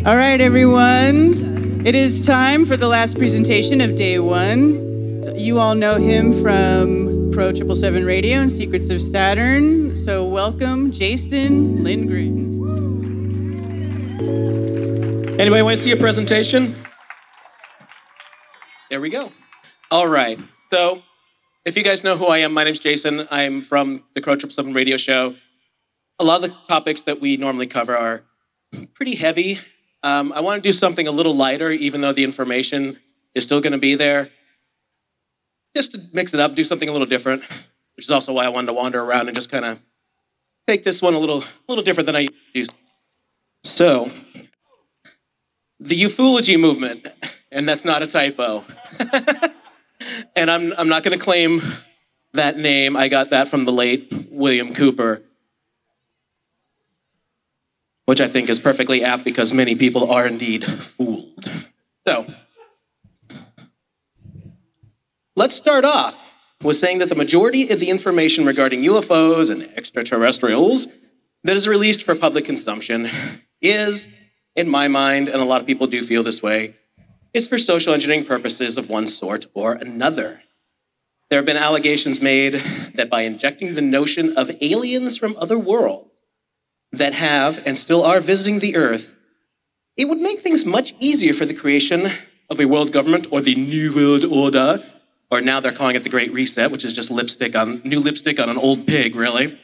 All right, everyone. It is time for the last presentation of day one. You all know him from Pro 777 Radio and Secrets of Saturn. So welcome, Jason Lindgren. Anybody want to see a presentation? There we go. All right. So if you guys know who I am, my name's Jason. I'm from the Pro 777 Radio Show. A lot of the topics that we normally cover are pretty heavy. I want to do something a little lighter, even though the information is still going to be there. Just to mix it up, do something a little different, which is also why I wanted to wander around and just kind of take this one a little different than I used to. So, the ufology movement, and that's not a typo. And I'm not going to claim that name. I got that from the late William Cooper, which I think is perfectly apt because many people are indeed fooled. So, let's start off with saying that the majority of the information regarding UFOs and extraterrestrials that is released for public consumption is, in my mind, and a lot of people do feel this way, it's for social engineering purposes of one sort or another. There have been allegations made that by injecting the notion of aliens from other worlds that have and still are visiting the Earth, it would make things much easier for the creation of a world government or the New World Order, or now they're calling it the Great Reset, which is just new lipstick on an old pig, really.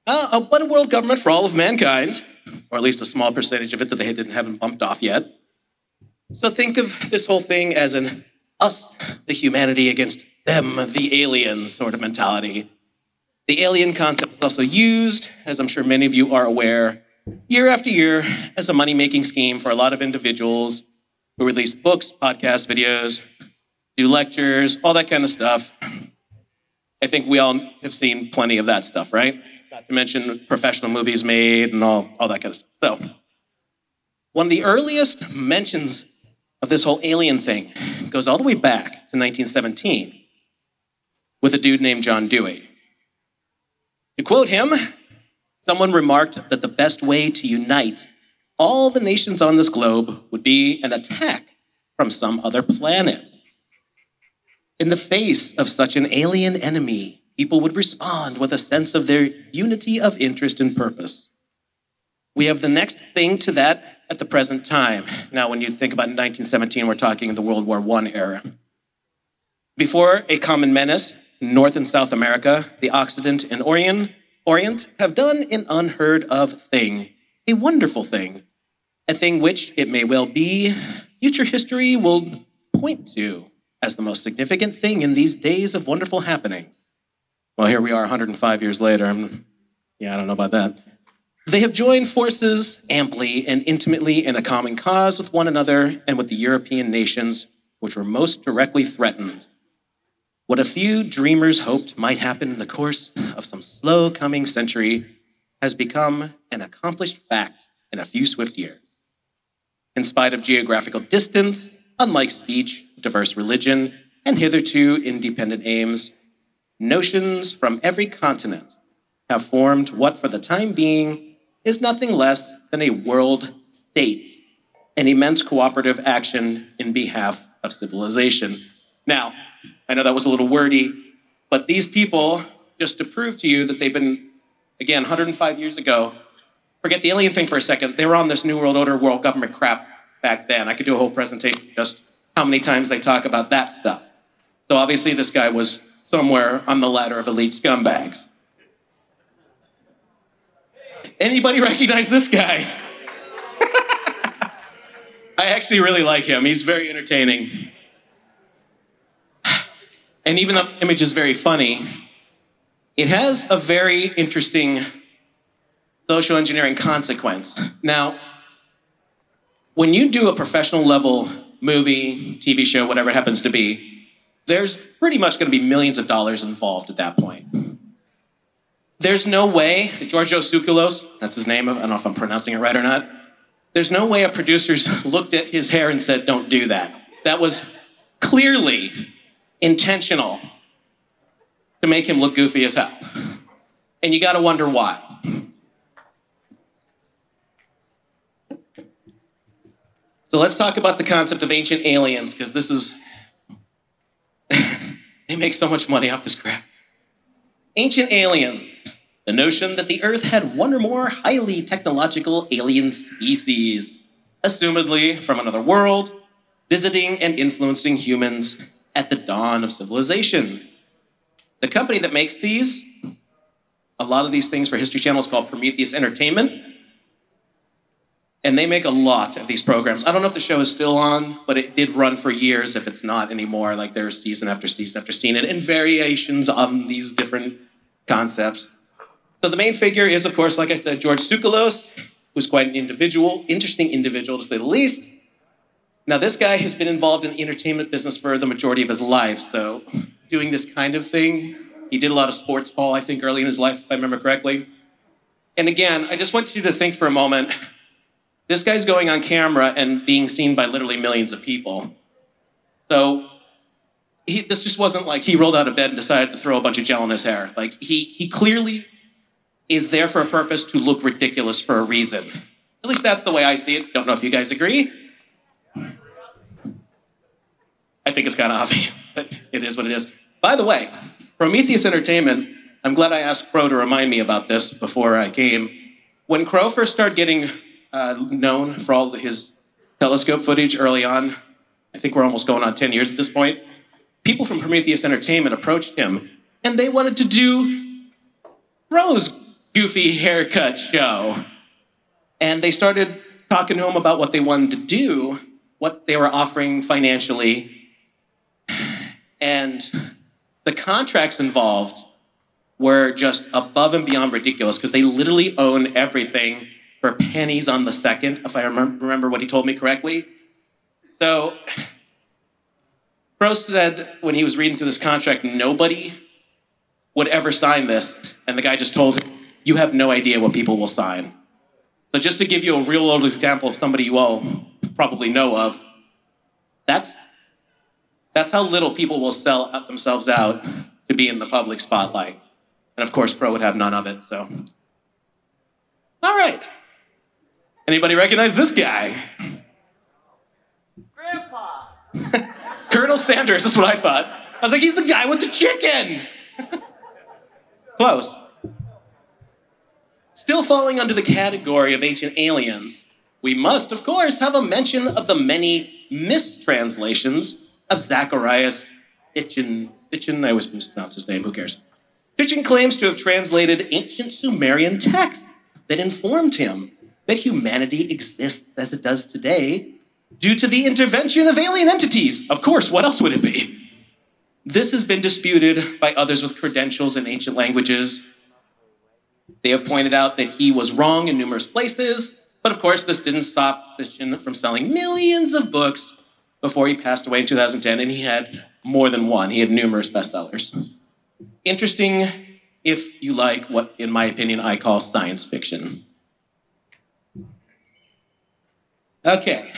But a world government for all of mankind, or at least a small percentage of it that they haven't bumped off yet. So think of this whole thing as an us, the humanity, against them, the aliens sort of mentality. The alien concept is also used, as I'm sure many of you are aware, year after year as a money-making scheme for a lot of individuals who release books, podcasts, videos, do lectures, all that kind of stuff. I think we all have seen plenty of that stuff, right? Not to mention professional movies made and all that kind of stuff. So, one of the earliest mentions of this whole alien thing goes all the way back to 1917 with a dude named John Dewey. To quote him, someone remarked that the best way to unite all the nations on this globe would be an attack from some other planet. In the face of such an alien enemy, people would respond with a sense of their unity of interest and purpose. We have the next thing to that at the present time. Now, when you think about 1917, we're talking the World War I era. Before a common menace, North and South America, the Occident and Orient have done an unheard of thing, a wonderful thing, a thing which, it may well be, future history will point to as the most significant thing in these days of wonderful happenings. Well, here we are 105 years later. I don't know about that. They have joined forces amply and intimately in a common cause with one another and with the European nations which were most directly threatened. What a few dreamers hoped might happen in the course of some slow coming century has become an accomplished fact in a few swift years. In spite of geographical distance, unlike speech, diverse religion, and hitherto independent aims, notions from every continent have formed what for the time being is nothing less than a world state, an immense cooperative action in behalf of civilization. Now, I know that was a little wordy, but these people, just to prove to you that they've been, again, 105 years ago, forget the alien thing for a second, they were on this New World Order, world government crap back then. I could do a whole presentation just how many times they talk about that stuff. So obviously this guy was somewhere on the ladder of elite scumbags. Anybody recognize this guy? I actually really like him. He's very entertaining. And even though the image is very funny, it has a very interesting social engineering consequence. Now, when you do a professional level movie, TV show, whatever it happens to be, there's pretty much going to be millions of dollars involved at that point. There's no way, Georgios Tsoukalos, that's his name, I don't know if I'm pronouncing it right or not, there's no way a producer's looked at his hair and said, don't do that. That was clearly intentional to make him look goofy as hell. And you gotta wonder why. So let's talk about the concept of ancient aliens, because this is... they make so much money off this crap. Ancient aliens. The notion that the Earth had one or more highly technological alien species, assumedly from another world, visiting and influencing humans at the dawn of civilization. The company that makes these, a lot of these things for History Channel, is called Prometheus Entertainment. And they make a lot of these programs. I don't know if the show is still on, but it did run for years if it's not anymore. Like there's season after season after season and variations on these different concepts. So the main figure is, of course, like I said, George Tsoukalos, who's quite an interesting individual to say the least. Now this guy has been involved in the entertainment business for the majority of his life. So doing this kind of thing, he did a lot of sports, Paul, I think early in his life, if I remember correctly. And again, I just want you to think for a moment, this guy's going on camera and being seen by literally millions of people. So this just wasn't like he rolled out of bed and decided to throw a bunch of gel in his hair. Like he clearly is there for a purpose to look ridiculous for a reason. At least that's the way I see it. Don't know if you guys agree. I think it's kind of obvious, but it is what it is. By the way, Prometheus Entertainment, I'm glad I asked Crow to remind me about this before I came. When Crow first started getting known for all his telescope footage early on, I think we're almost going on 10 years at this point, people from Prometheus Entertainment approached him, and they wanted to do Crow's goofy haircut show. And they started talking to him about what they wanted to do, what they were offering financially, and the contracts involved were just above and beyond ridiculous because they literally own everything for pennies on the second, if I remember what he told me correctly. So, Crow said when he was reading through this contract, nobody would ever sign this. And the guy just told him, you have no idea what people will sign. So just to give you a real old example of somebody you all probably know of, that's how little people will sell themselves out to be in the public spotlight. And of course, Crow would have none of it, so. All right. Anybody recognize this guy? Grandpa! Colonel Sanders, that's what I thought. I was like, he's the guy with the chicken. Close. Still falling under the category of ancient aliens, we must, of course, have a mention of the many mistranslations of Zacharias Sitchin. I always mispronounce his name, who cares? Sitchin claims to have translated ancient Sumerian texts that informed him that humanity exists as it does today due to the intervention of alien entities. Of course, what else would it be? This has been disputed by others with credentials in ancient languages. They have pointed out that he was wrong in numerous places, but of course, this didn't stop Sitchin from selling millions of books before he passed away in 2010, and he had more than one. He had numerous bestsellers. Interesting if you like what, in my opinion, I call science fiction. Okay,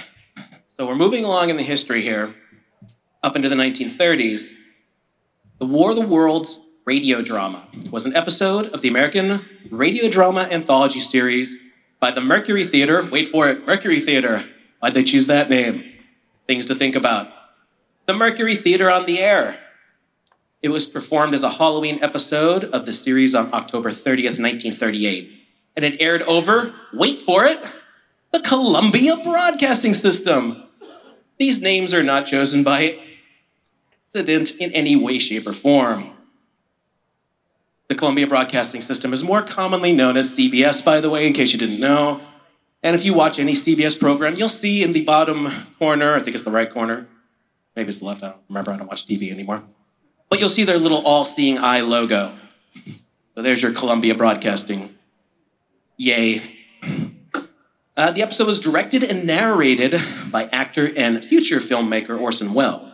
so we're moving along in the history here, up into the 1930s. The War of the Worlds radio drama was an episode of the American radio drama anthology series by the Mercury Theater. Wait for it, Mercury Theater. Why'd they choose that name? Things to think about. The Mercury Theater on the Air. It was performed as a Halloween episode of the series on October 30th, 1938. And it aired over, wait for it, the Columbia Broadcasting System. These names are not chosen by accident in any way, shape, or form. The Columbia Broadcasting System is more commonly known as CBS, by the way, in case you didn't know. And if you watch any CBS program, you'll see in the bottom corner, I think it's the right corner, maybe it's the left, I don't remember, I don't watch TV anymore. But you'll see their little all-seeing eye logo. So there's your Columbia Broadcasting. Yay. The episode was directed and narrated by actor and future filmmaker Orson Welles.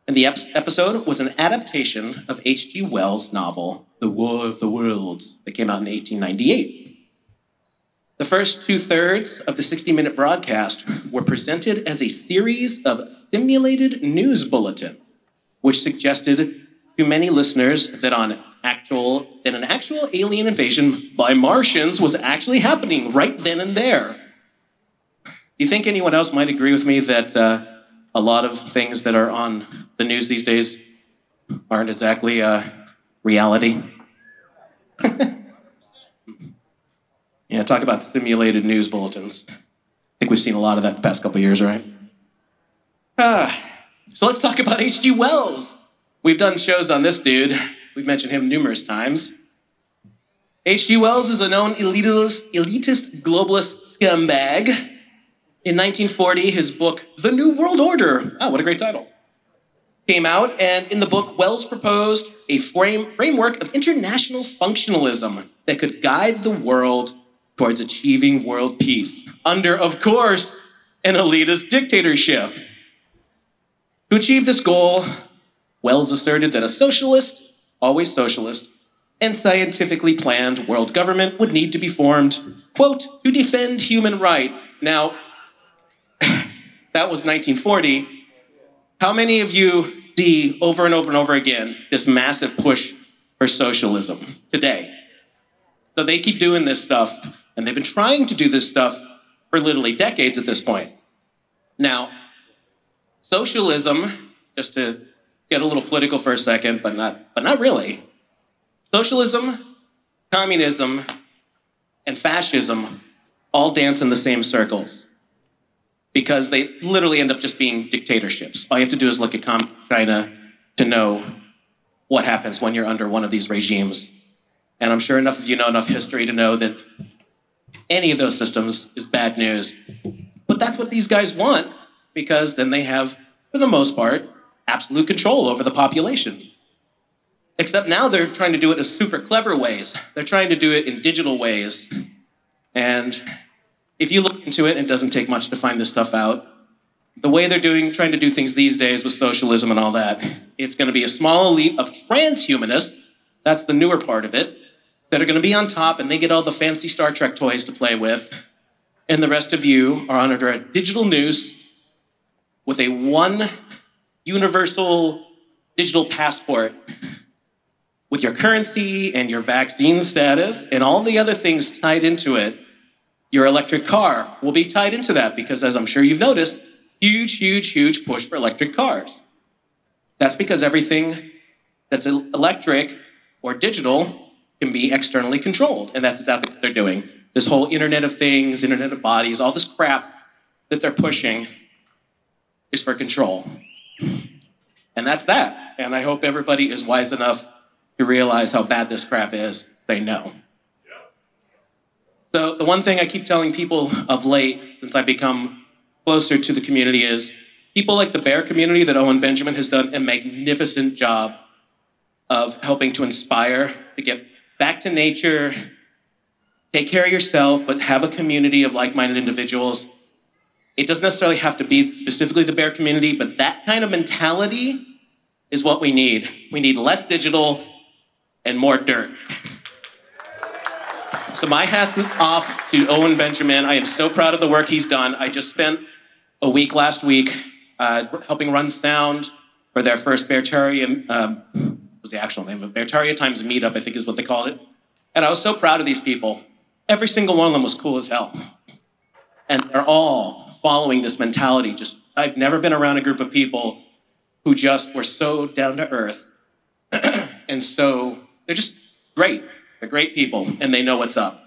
And the episode was an adaptation of H.G. Wells' novel, The War of the Worlds, that came out in 1898. The first two-thirds of the 60-minute broadcast were presented as a series of simulated news bulletins, which suggested to many listeners that an actual alien invasion by Martians was actually happening right then and there. you think anyone else might agree with me that a lot of things that are on the news these days aren't exactly reality? Yeah, talk about simulated news bulletins. I think we've seen a lot of that the past couple of years, right? So let's talk about H.G. Wells. We've done shows on this dude. We've mentioned him numerous times. H.G. Wells is a known elitist globalist scumbag. In 1940, his book, The New World Order, what a great title, came out, and in the book, Wells proposed a framework of international functionalism that could guide the world towards achieving world peace under, of course, an elitist dictatorship. To achieve this goal, Wells asserted that a socialist, always socialist, and scientifically planned world government would need to be formed, quote, to defend human rights. Now, that was 1940. How many of you see over and over and over again this massive push for socialism today? So they keep doing this stuff, and they've been trying to do this stuff for literally decades at this point. Now, socialism, just to get a little political for a second, but not really. Socialism, communism, and fascism all dance in the same circles because they literally end up just being dictatorships. All you have to do is look at China to know what happens when you're under one of these regimes. And I'm sure enough of you know enough history to know that any of those systems is bad news. But that's what these guys want, because then they have, for the most part, absolute control over the population. Except now they're trying to do it in super clever ways. They're trying to do it in digital ways. And if you look into it, it doesn't take much to find this stuff out. The way they're trying to do things these days with socialism and all that, it's going to be a small elite of transhumanists, that's the newer part of it, that are going to be on top, and they get all the fancy Star Trek toys to play with. And the rest of you are under a digital noose with a one universal digital passport with your currency and your vaccine status and all the other things tied into it. Your electric car will be tied into that because, as I'm sure you've noticed, huge push for electric cars. That's because everything that's electric or digital can be externally controlled, and that's exactly what they're doing. This whole Internet of Things, Internet of Bodies, all this crap that they're pushing is for control. And that's that. And I hope everybody is wise enough to realize how bad this crap is. They know. So the one thing I keep telling people of late, since I've become closer to the community, is people like the bear community that Owen Benjamin has done a magnificent job of helping to inspire, to get back to nature, take care of yourself, but have a community of like-minded individuals. It doesn't necessarily have to be specifically the bear community, but that kind of mentality is what we need. We need less digital and more dirt. So my hat's off to Owen Benjamin. I am so proud of the work he's done. I just spent a week last week helping run sound for their first Beartaria, was the actual name of it, Beartaria Times Meetup, I think is what they called it. And I was so proud of these people. Every single one of them was cool as hell. And they're all following this mentality. I've never been around a group of people who just were so down to earth. And so they're just great. They're great people, and they know what's up.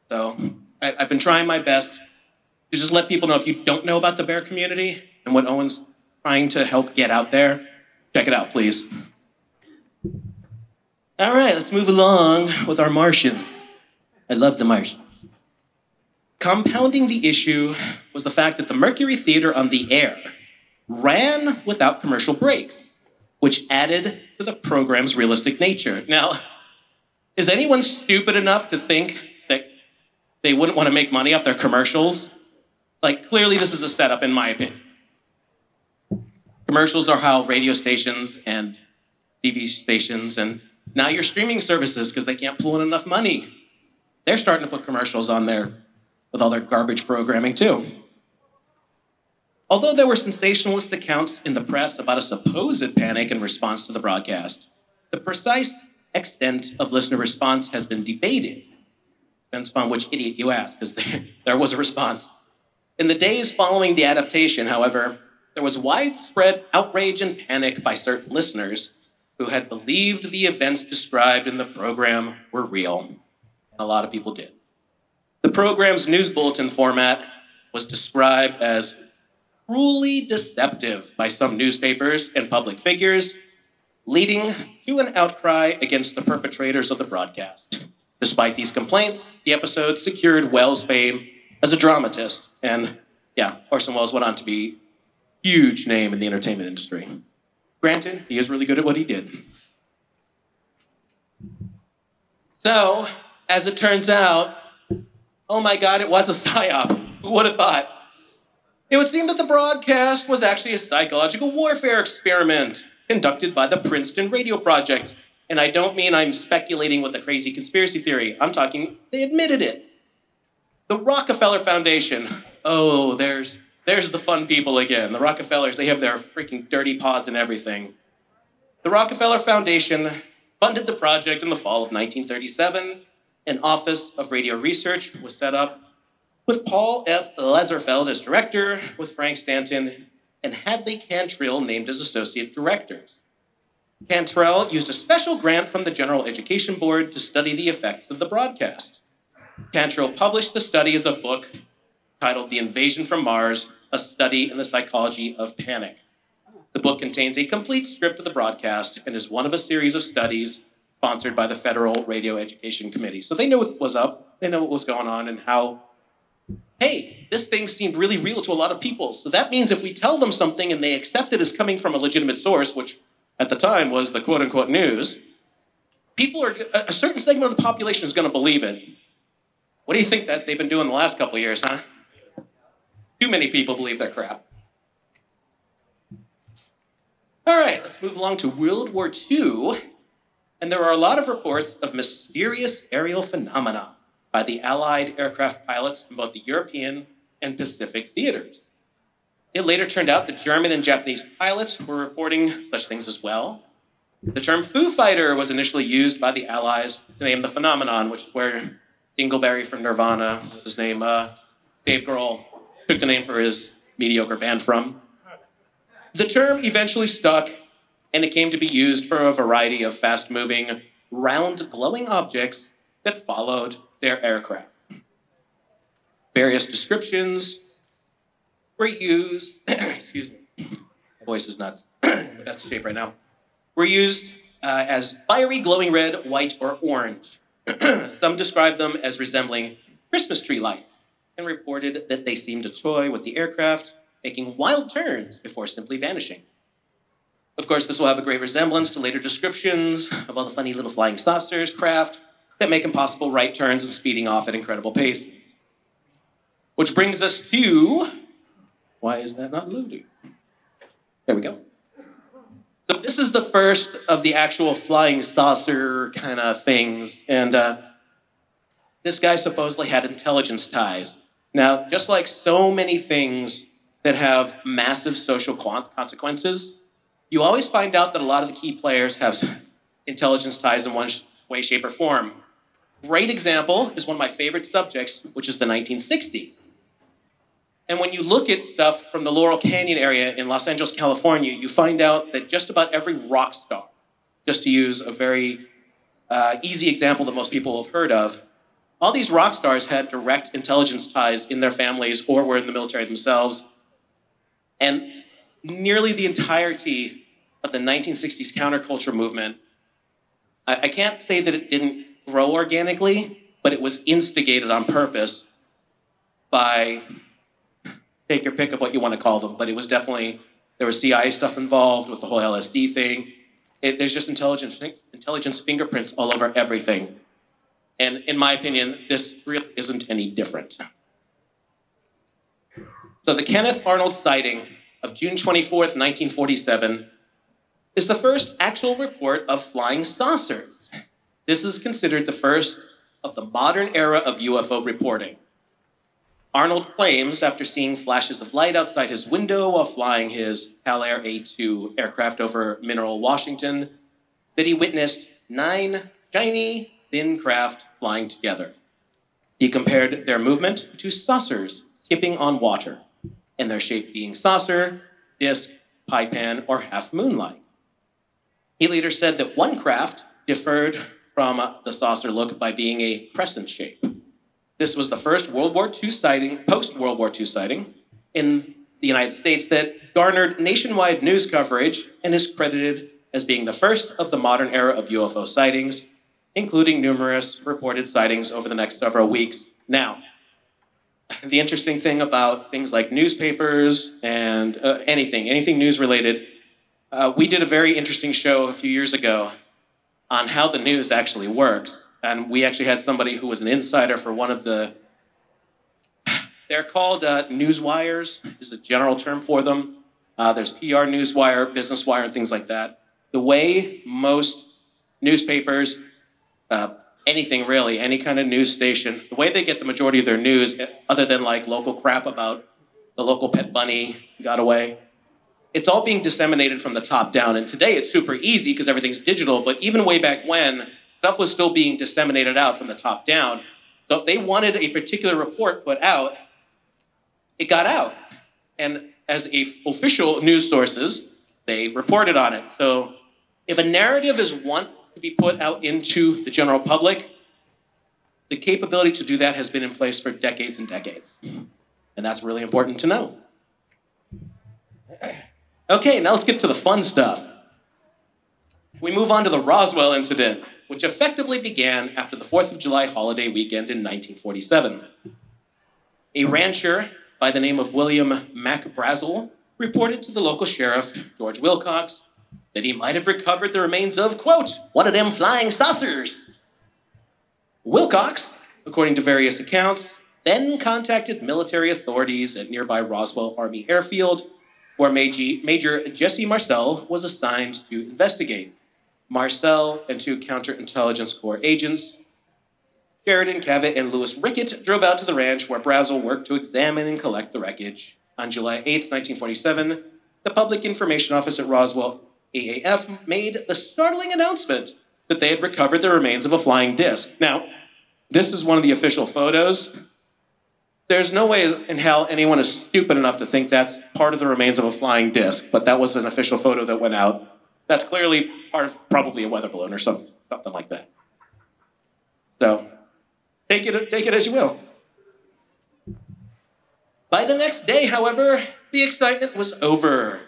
So I've been trying my best to just let people know, if you don't know about the bear community and what Owen's trying to help get out there, check it out, please. All right, let's move along with our Martians. I love the Martians. Compounding the issue was the fact that the Mercury Theater on the Air ran without commercial breaks, which added to the program's realistic nature. Now, is anyone stupid enough to think that they wouldn't want to make money off their commercials? Like, clearly this is a setup, in my opinion. Commercials are how radio stations and TV stations and now your streaming services, because they can't pull in enough money, they're starting to put commercials on there with all their garbage programming too. Although there were sensationalist accounts in the press about a supposed panic in response to the broadcast, the precise extent of listener response has been debated. Depends upon which idiot you ask, because there was a response. In the days following the adaptation, however, there was widespread outrage and panic by certain listeners who had believed the events described in the program were real. And a lot of people did. The program's news bulletin format was described as cruelly deceptive by some newspapers and public figures, leading to an outcry against the perpetrators of the broadcast. Despite these complaints, the episode secured Welles fame as a dramatist, and Orson Welles went on to be a huge name in the entertainment industry. Granted, he is really good at what he did. So, as it turns out, oh my God, it was a psyop. Who would have thought? It would seem that the broadcast was actually a psychological warfare experiment conducted by the Princeton Radio Project. And I don't mean I'm speculating with a crazy conspiracy theory. I'm talking, they admitted it. The Rockefeller Foundation. Oh, there's the fun people again. The Rockefellers, they have their freaking dirty paws in everything. The Rockefeller Foundation funded the project in the fall of 1937. An Office of Radio Research was set up with Paul F. Lazarsfeld as director, with Frank Stanton and Hadley Cantrell named as associate directors. Cantrell used a special grant from the General Education Board to study the effects of the broadcast. Cantrell published the study as a book titled The Invasion from Mars, A Study in the Psychology of Panic. The book contains a complete script of the broadcast and is one of a series of studies sponsored by the Federal Radio Education Committee. So they knew what was up, they know what was going on, and how, hey, this thing seemed really real to a lot of people. So that means if we tell them something and they accept it as coming from a legitimate source, which at the time was the quote-unquote news, a certain segment of the population is going to believe it. What do you think that they've been doing the last couple of years, huh? Too many people believe that crap. All right, let's move along to World War II. And there are a lot of reports of mysterious aerial phenomena by the Allied aircraft pilots from both the European and Pacific theaters. It later turned out that German and Japanese pilots were reporting such things as well. The term Foo Fighter was initially used by the Allies to name the phenomenon, which is where Dingleberry from Nirvana, what's his name, Dave Grohl, took the name for his mediocre band from. The term eventually stuck, and it came to be used for a variety of fast-moving, round, glowing objects that followed their aircraft. Various descriptions were used, excuse me, my voice is not in the best shape right now, were used as fiery, glowing red, white, or orange. Some described them as resembling Christmas tree lights and reported that they seemed to toy with the aircraft, making wild turns before simply vanishing. Of course, this will have a great resemblance to later descriptions of all the funny little flying saucers craft that make impossible right turns and speeding off at incredible paces. Which brings us to, why is that not loading? There we go. So this is the first of the actual flying saucer kind of things, and this guy supposedly had intelligence ties. Now, just like so many things that have massive social consequences, you always find out that a lot of the key players have intelligence ties in one way, shape, or form. Great example is one of my favorite subjects, which is the 1960s. And when you look at stuff from the Laurel Canyon area in Los Angeles, California, you find out that just about every rock star, just to use a very easy example that most people have heard of, all these rock stars had direct intelligence ties in their families or were in the military themselves. And nearly the entirety of the 1960s counterculture movement, I can't say that it didn't grow organically, but it was instigated on purpose by, take your pick of what you want to call them, but it was definitely, there was CIA stuff involved with the whole LSD thing. There's just intelligence fingerprints all over everything. And in my opinion, this really isn't any different. So the Kenneth Arnold sighting of June 24th, 1947, is the first actual report of flying saucers. This is considered the first of the modern era of UFO reporting. Arnold claims, after seeing flashes of light outside his window while flying his Pal Air A2 aircraft over Mineral, Washington, that he witnessed 9 shiny, thin craft flying together. He compared their movement to saucers skipping on water, and their shape being saucer, disc, pie pan, or half moon-like. He later said that one craft differed from the saucer look by being a crescent shape. This was the first World War II sighting, post-World War II sighting, in the United States that garnered nationwide news coverage and is credited as being the first of the modern era of UFO sightings, including numerous reported sightings over the next several weeks. Now, the interesting thing about things like newspapers and anything news-related, we did a very interesting show a few years ago on how the news actually works. And we actually had somebody who was an insider for one of the, they're called news wires, is a general term for them. There's PR Newswire, Business Wire, and things like that. The way most newspapers, anything really, any kind of news station, the way they get the majority of their news, other than like local crap about the local pet bunny got away, it's all being disseminated from the top down. And today it's super easy because everything's digital, but even way back when, stuff was still being disseminated out from the top down. So if they wanted a particular report put out, it got out. And as official news sources, they reported on it. So if a narrative is want to be put out into the general public, the capability to do that has been in place for decades and decades. And that's really important to know. Okay, now let's get to the fun stuff. We move on to the Roswell incident, which effectively began after the 4th of July holiday weekend in 1947. A rancher by the name of William Mac Brazel reported to the local sheriff, George Wilcox, that he might have recovered the remains of, quote, one of them flying saucers. Wilcox, according to various accounts, then contacted military authorities at nearby Roswell Army Airfield, where Major Jesse Marcel was assigned to investigate. Marcel and 2 counterintelligence corps agents, Sheridan Cavett and Louis Rickett, drove out to the ranch where Brazel worked to examine and collect the wreckage. On July 8th, 1947, the Public Information Office at Roswell AAF made the startling announcement that they had recovered the remains of a flying disc. Now, this is one of the official photos. There's no way in hell anyone is stupid enough to think that's part of the remains of a flying disc, but that was an official photo that went out. That's clearly part of probably a weather balloon or something like that. So, take it as you will. By the next day, however, the excitement was over.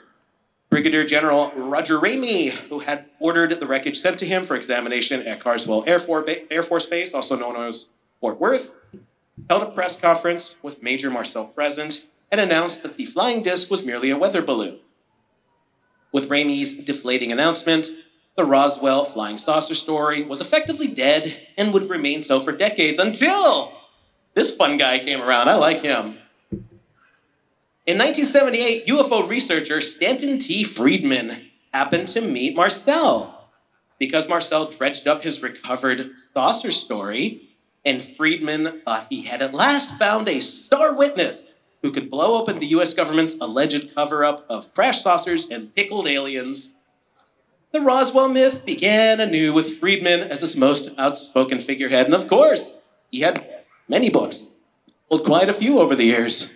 Brigadier General Roger Ramey, who had ordered the wreckage sent to him for examination at Carswell Air Force Base, also known as Fort Worth, held a press conference with Major Marcel present and announced that the flying disc was merely a weather balloon. With Ramey's deflating announcement, the Roswell flying saucer story was effectively dead and would remain so for decades until this fun guy came around. I like him. In 1978, UFO researcher Stanton T. Friedman happened to meet Marcel. Because Marcel dredged up his recovered saucer story, and Friedman thought he had at last found a star witness who could blow open the US government's alleged cover-up of crash saucers and pickled aliens. The Roswell myth began anew with Friedman as its most outspoken figurehead, and of course, he had many books. Sold quite a few over the years.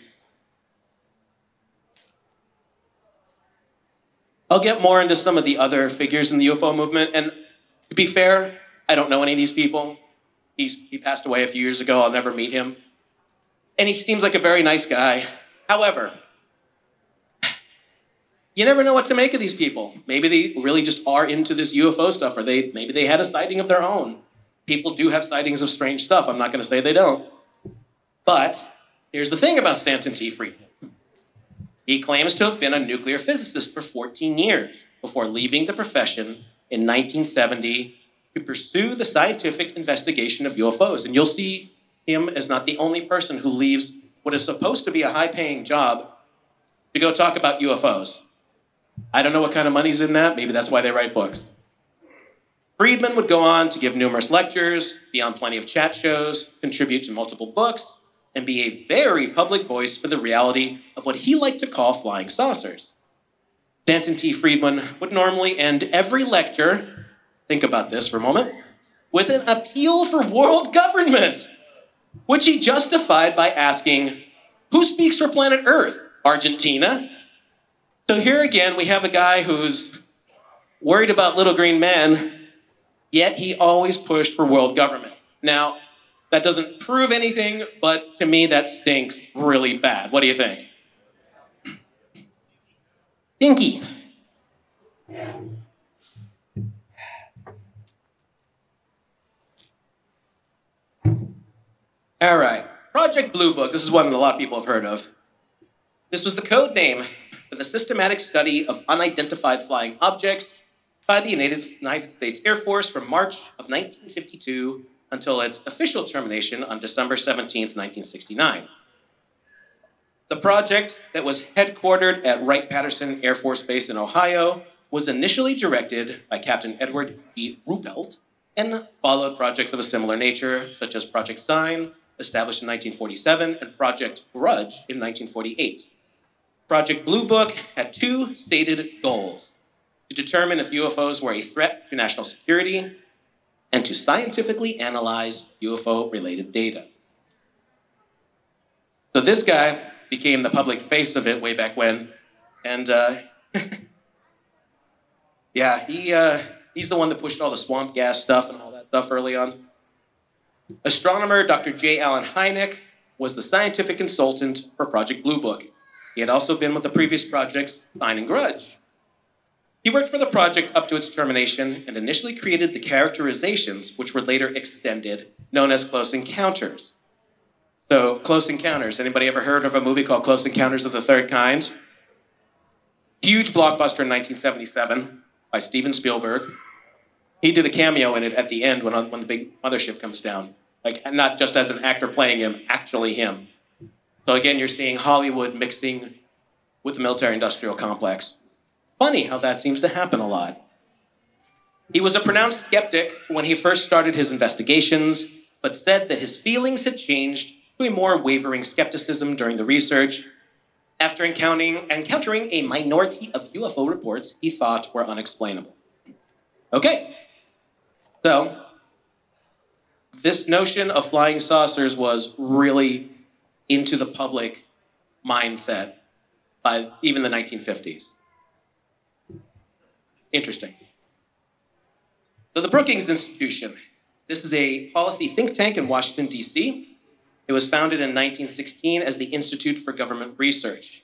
I'll get more into some of the other figures in the UFO movement, and to be fair, I don't know any of these people. He passed away a few years ago. I'll never meet him. And he seems like a very nice guy. However, you never know what to make of these people. Maybe they really just are into this UFO stuff, or maybe they had a sighting of their own. People do have sightings of strange stuff. I'm not going to say they don't. But here's the thing about Stanton T. Friedman. He claims to have been a nuclear physicist for 14 years before leaving the profession in 1970 to pursue the scientific investigation of UFOs. And you'll see him as not the only person who leaves what is supposed to be a high-paying job to go talk about UFOs. I don't know what kind of money's in that. Maybe that's why they write books. Friedman would go on to give numerous lectures, be on plenty of chat shows, contribute to multiple books, and be a very public voice for the reality of what he liked to call flying saucers. Stanton T. Friedman would normally end every lecture, think about this for a moment, with an appeal for world government, which he justified by asking, Who speaks for planet Earth? Argentina. So here again, we have a guy who's worried about little green men, yet he always pushed for world government. Now, that doesn't prove anything, but to me, that stinks really bad. What do you think? Stinky. All right, Project Blue Book. This is one that a lot of people have heard of. This was the code name for the systematic study of unidentified flying objects by the United States Air Force from March of 1952 until its official termination on December 17th, 1969. The project, that was headquartered at Wright-Patterson Air Force Base in Ohio, was initially directed by Captain Edward E. Ruppelt and followed projects of a similar nature, such as Project Sign, established in 1947, and Project Grudge in 1948. Project Blue Book had two stated goals: to determine if UFOs were a threat to national security and to scientifically analyze UFO-related data. So this guy became the public face of it way back when, and yeah, he's the one that pushed all the swamp gas stuff and all that stuff early on. Astronomer Dr. J. Allen Hynek was the scientific consultant for Project Blue Book. He had also been with the previous projects, Sign and Grudge. He worked for the project up to its termination and initially created the characterizations, which were later extended, known as Close Encounters. So, Close Encounters. Anybody ever heard of a movie called Close Encounters of the Third Kind? Huge blockbuster in 1977 by Steven Spielberg. He did a cameo in it at the end when the big mothership comes down. Like, not just as an actor playing him, actually him. So again, you're seeing Hollywood mixing with the military-industrial complex. Funny how that seems to happen a lot. He was a pronounced skeptic when he first started his investigations, but said that his feelings had changed to a more wavering skepticism during the research after encountering a minority of UFO reports he thought were unexplainable. Okay, so this notion of flying saucers was really into the public mindset by even the 1950s. Interesting. So the Brookings Institution. This is a policy think tank in Washington, D.C. It was founded in 1916 as the Institute for Government Research.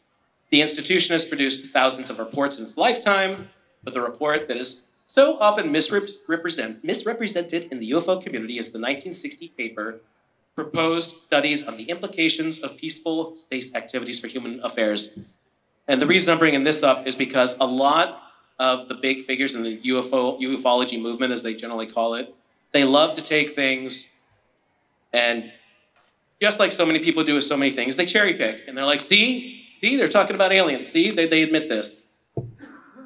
The institution has produced thousands of reports in its lifetime, but the report that is so often misrepresented in the UFO community is the 1960 paper, Proposed Studies on the Implications of Peaceful Space Activities for Human Affairs. And the reason I'm bringing this up is because a lot of the big figures in the ufology movement, as they generally call it, they love to take things and, just like so many people do with so many things, they cherry pick. And they're like, see, they're talking about aliens. See, they admit this.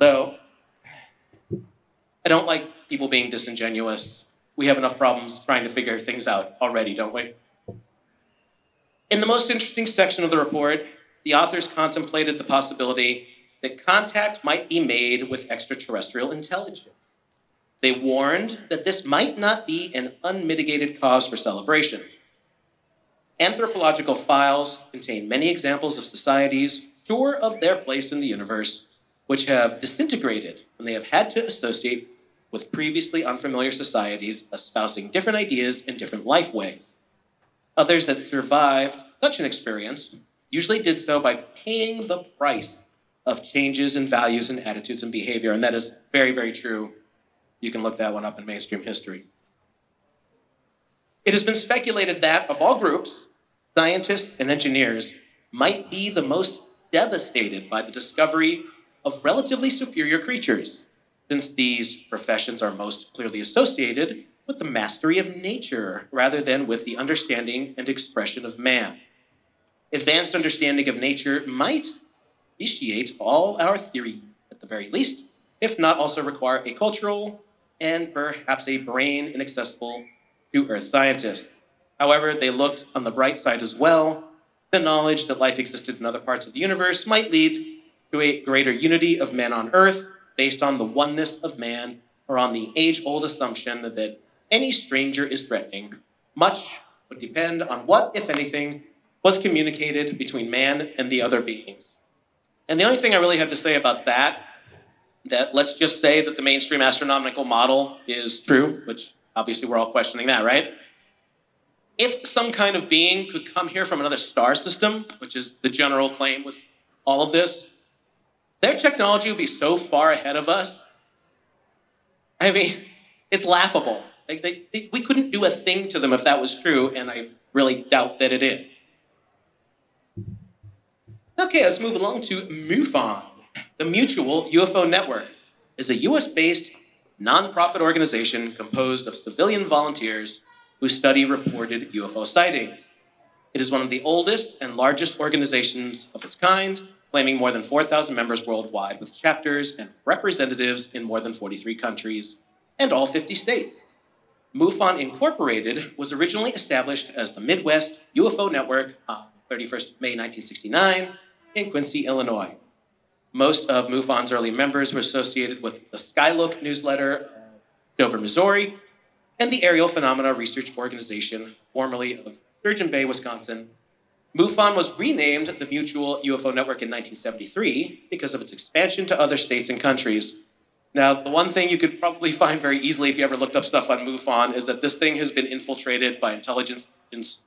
So I don't like people being disingenuous. We have enough problems trying to figure things out already, don't we? In the most interesting section of the report, the authors contemplated the possibility that contact might be made with extraterrestrial intelligence. They warned that this might not be an unmitigated cause for celebration. Anthropological files contain many examples of societies sure of their place in the universe, which have disintegrated when they have had to associate with previously unfamiliar societies espousing different ideas in different life ways. Others that survived such an experience usually did so by paying the price of changes in values and attitudes and behavior, and that is very, very true. You can look that one up in mainstream history. It has been speculated that, of all groups, scientists and engineers might be the most devastated by the discovery of relatively superior creatures, since these professions are most clearly associated with the mastery of nature rather than with the understanding and expression of man. Advanced understanding of nature might vitiate all our theories, at the very least, if not also require a cultural and perhaps a brain inaccessible to Earth scientists. However, they looked on the bright side as well. The knowledge that life existed in other parts of the universe might lead to a greater unity of man on Earth based on the oneness of man or on the age-old assumption that any stranger is threatening. Much would depend on what, if anything, was communicated between man and the other beings. And the only thing I really have to say about that let's just say that the mainstream astronomical model is true, which obviously we're all questioning that, right? If some kind of being could come here from another star system, which is the general claim with all of this, their technology would be so far ahead of us. I mean, it's laughable. We couldn't do a thing to them if that was true, and I really doubt that it is. Okay, let's move along to MUFON. The Mutual UFO Network is a US-based nonprofit organization composed of civilian volunteers who study reported UFO sightings. It is one of the oldest and largest organizations of its kind, claiming more than 4,000 members worldwide with chapters and representatives in more than 43 countries and all 50 states. MUFON Incorporated was originally established as the Midwest UFO Network on 31st May 1969 in Quincy, Illinois. Most of MUFON's early members were associated with the Skylook newsletter, Dover, Missouri, and the Aerial Phenomena Research Organization, formerly of Sturgeon Bay, Wisconsin. MUFON was renamed the Mutual UFO Network in 1973 because of its expansion to other states and countries. Now, the one thing you could probably find very easily if you ever looked up stuff on MUFON is that this thing has been infiltrated by intelligence agents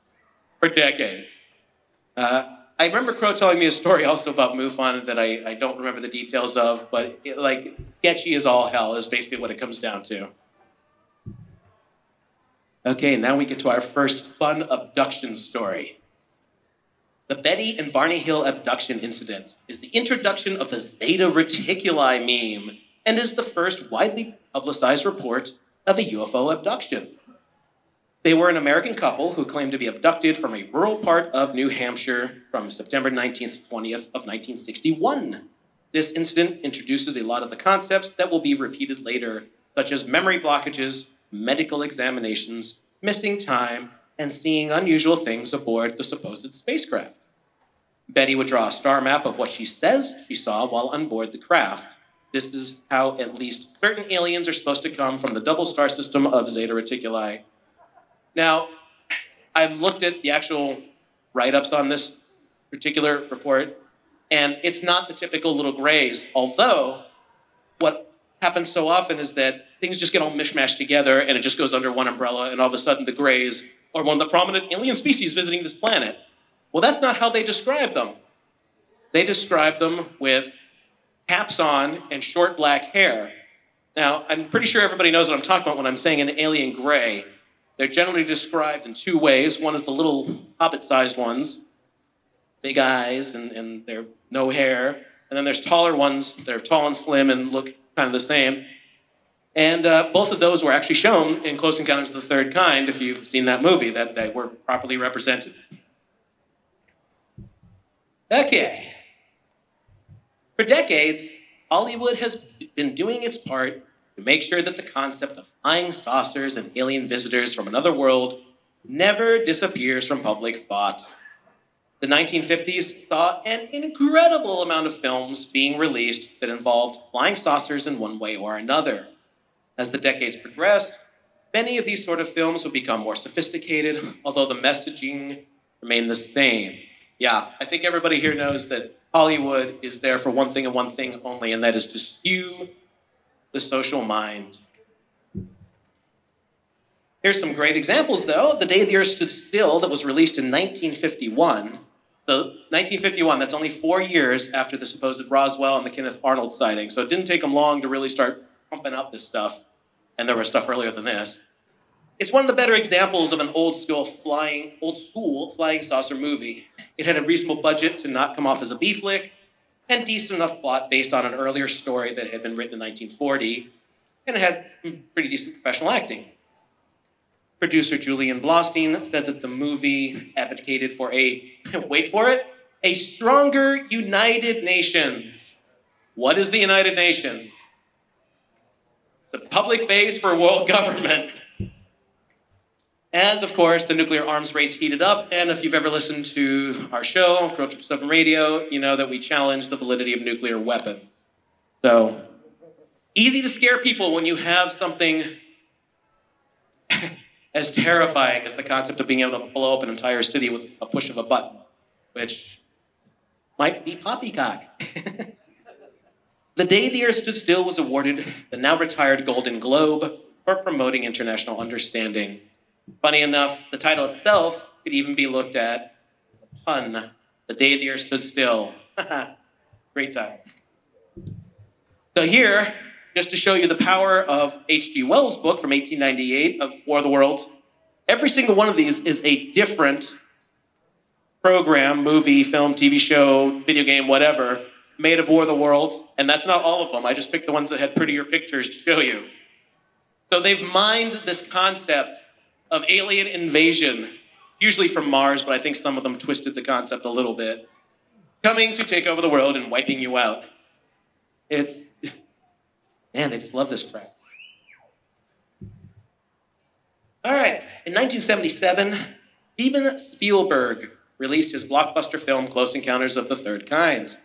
for decades. I remember Crow telling me a story also about MUFON that I don't remember the details of, but sketchy as all hell is basically what it comes down to. Okay, now we get to our first fun abduction story. The Betty and Barney Hill abduction incident is the introduction of the Zeta Reticuli meme and is the first widely publicized report of a UFO abduction. They were an American couple who claimed to be abducted from a rural part of New Hampshire from September 19th to 20th of 1961. This incident introduces a lot of the concepts that will be repeated later, such as memory blockages, medical examinations, missing time, and seeing unusual things aboard the supposed spacecraft. Betty would draw a star map of what she says she saw while on board the craft. This is how at least certain aliens are supposed to come from the double star system of Zeta Reticuli. Now, I've looked at the actual write-ups on this particular report, and it's not the typical little grays, although what happens so often is that things just get all mishmashed together and it just goes under one umbrella, and all of a sudden the grays are one of the prominent alien species visiting this planet. Well, that's not how they describe them. They describe them with caps on and short black hair. Now, I'm pretty sure everybody knows what I'm talking about when I'm saying an alien gray. They're generally described in two ways. One is the little hobbit-sized ones, big eyes and they're no hair. And then there's taller ones that are tall and slim and look kind of the same. And both of those were actually shown in Close Encounters of the Third Kind, if you've seen that movie, that they were properly represented. Okay. For decades, Hollywood has been doing its part to make sure that the concept of flying saucers and alien visitors from another world never disappears from public thought. The 1950s saw an incredible amount of films being released that involved flying saucers in one way or another. As the decades progressed, many of these sort of films would become more sophisticated, although the messaging remained the same. Yeah, I think everybody here knows that Hollywood is there for one thing and one thing only, and that is to skew the social mind. Here's some great examples, though. The Day the Earth Stood Still, that was released in 1951. So 1951, that's only 4 years after the supposed Roswell and the Kenneth Arnold sighting. So it didn't take them long to really start pumping up this stuff. And there was stuff earlier than this. It's one of the better examples of an old school flying saucer movie. It had a reasonable budget to not come off as a B flick, and decent enough plot based on an earlier story that had been written in 1940, and it had pretty decent professional acting. Producer Julian Blostein said that the movie advocated for wait for it, a stronger United Nations. What is the United Nations? The public face for world government. As, of course, the nuclear arms race heated up, and if you've ever listened to our show, Crow 7 Radio, you know that we challenge the validity of nuclear weapons. So, easy to scare people when you have something as terrifying as the concept of being able to blow up an entire city with a push of a button. which might be poppycock. The Day the Earth Stood Still was awarded the now retired Golden Globe for promoting international understanding. Funny enough, the title itself could even be looked at as a pun. The Day the Earth Stood Still. Great title. So here, just to show you the power of H.G. Wells' book from 1898 of War of the Worlds, every single one of these is a different program, movie, film, TV show, video game, whatever, made of War of the Worlds, and that's not all of them. I just picked the ones that had prettier pictures to show you. So they've mined this concept of alien invasion, usually from Mars, but I think some of them twisted the concept a little bit, coming to take over the world and wiping you out. Man, they just love this crap. All right, in 1977, Steven Spielberg released his blockbuster film, Close Encounters of the Third Kind.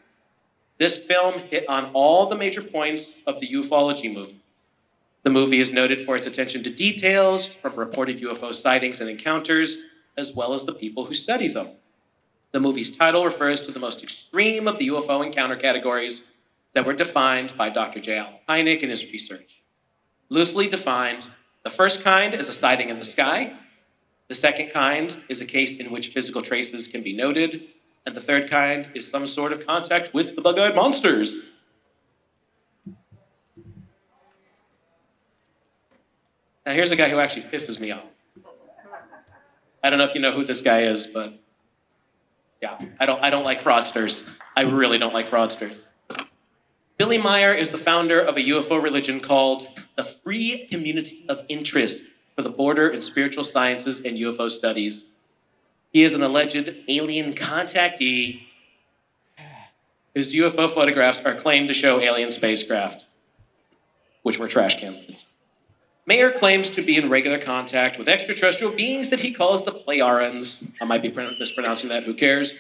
This film hit on all the major points of the ufology movement. The movie is noted for its attention to details from reported UFO sightings and encounters, as well as the people who study them. The movie's title refers to the most extreme of the UFO encounter categories that were defined by Dr. J. Allen Hynek in his research. Loosely defined, the first kind is a sighting in the sky. The second kind is a case in which physical traces can be noted. And the third kind is some sort of contact with the bug-eyed monsters. Now here's a guy who actually pisses me off. I don't know if you know who this guy is, but yeah, I don't like fraudsters. I really don't like fraudsters. Billy Meier is the founder of a UFO religion called the Free Community of Interest for the Border in Spiritual Sciences and UFO Studies. He is an alleged alien contactee whose UFO photographs are claimed to show alien spacecraft, which were trash cans. Mayer claims to be in regular contact with extraterrestrial beings that he calls the Plejarians. I might be mispronouncing that, who cares?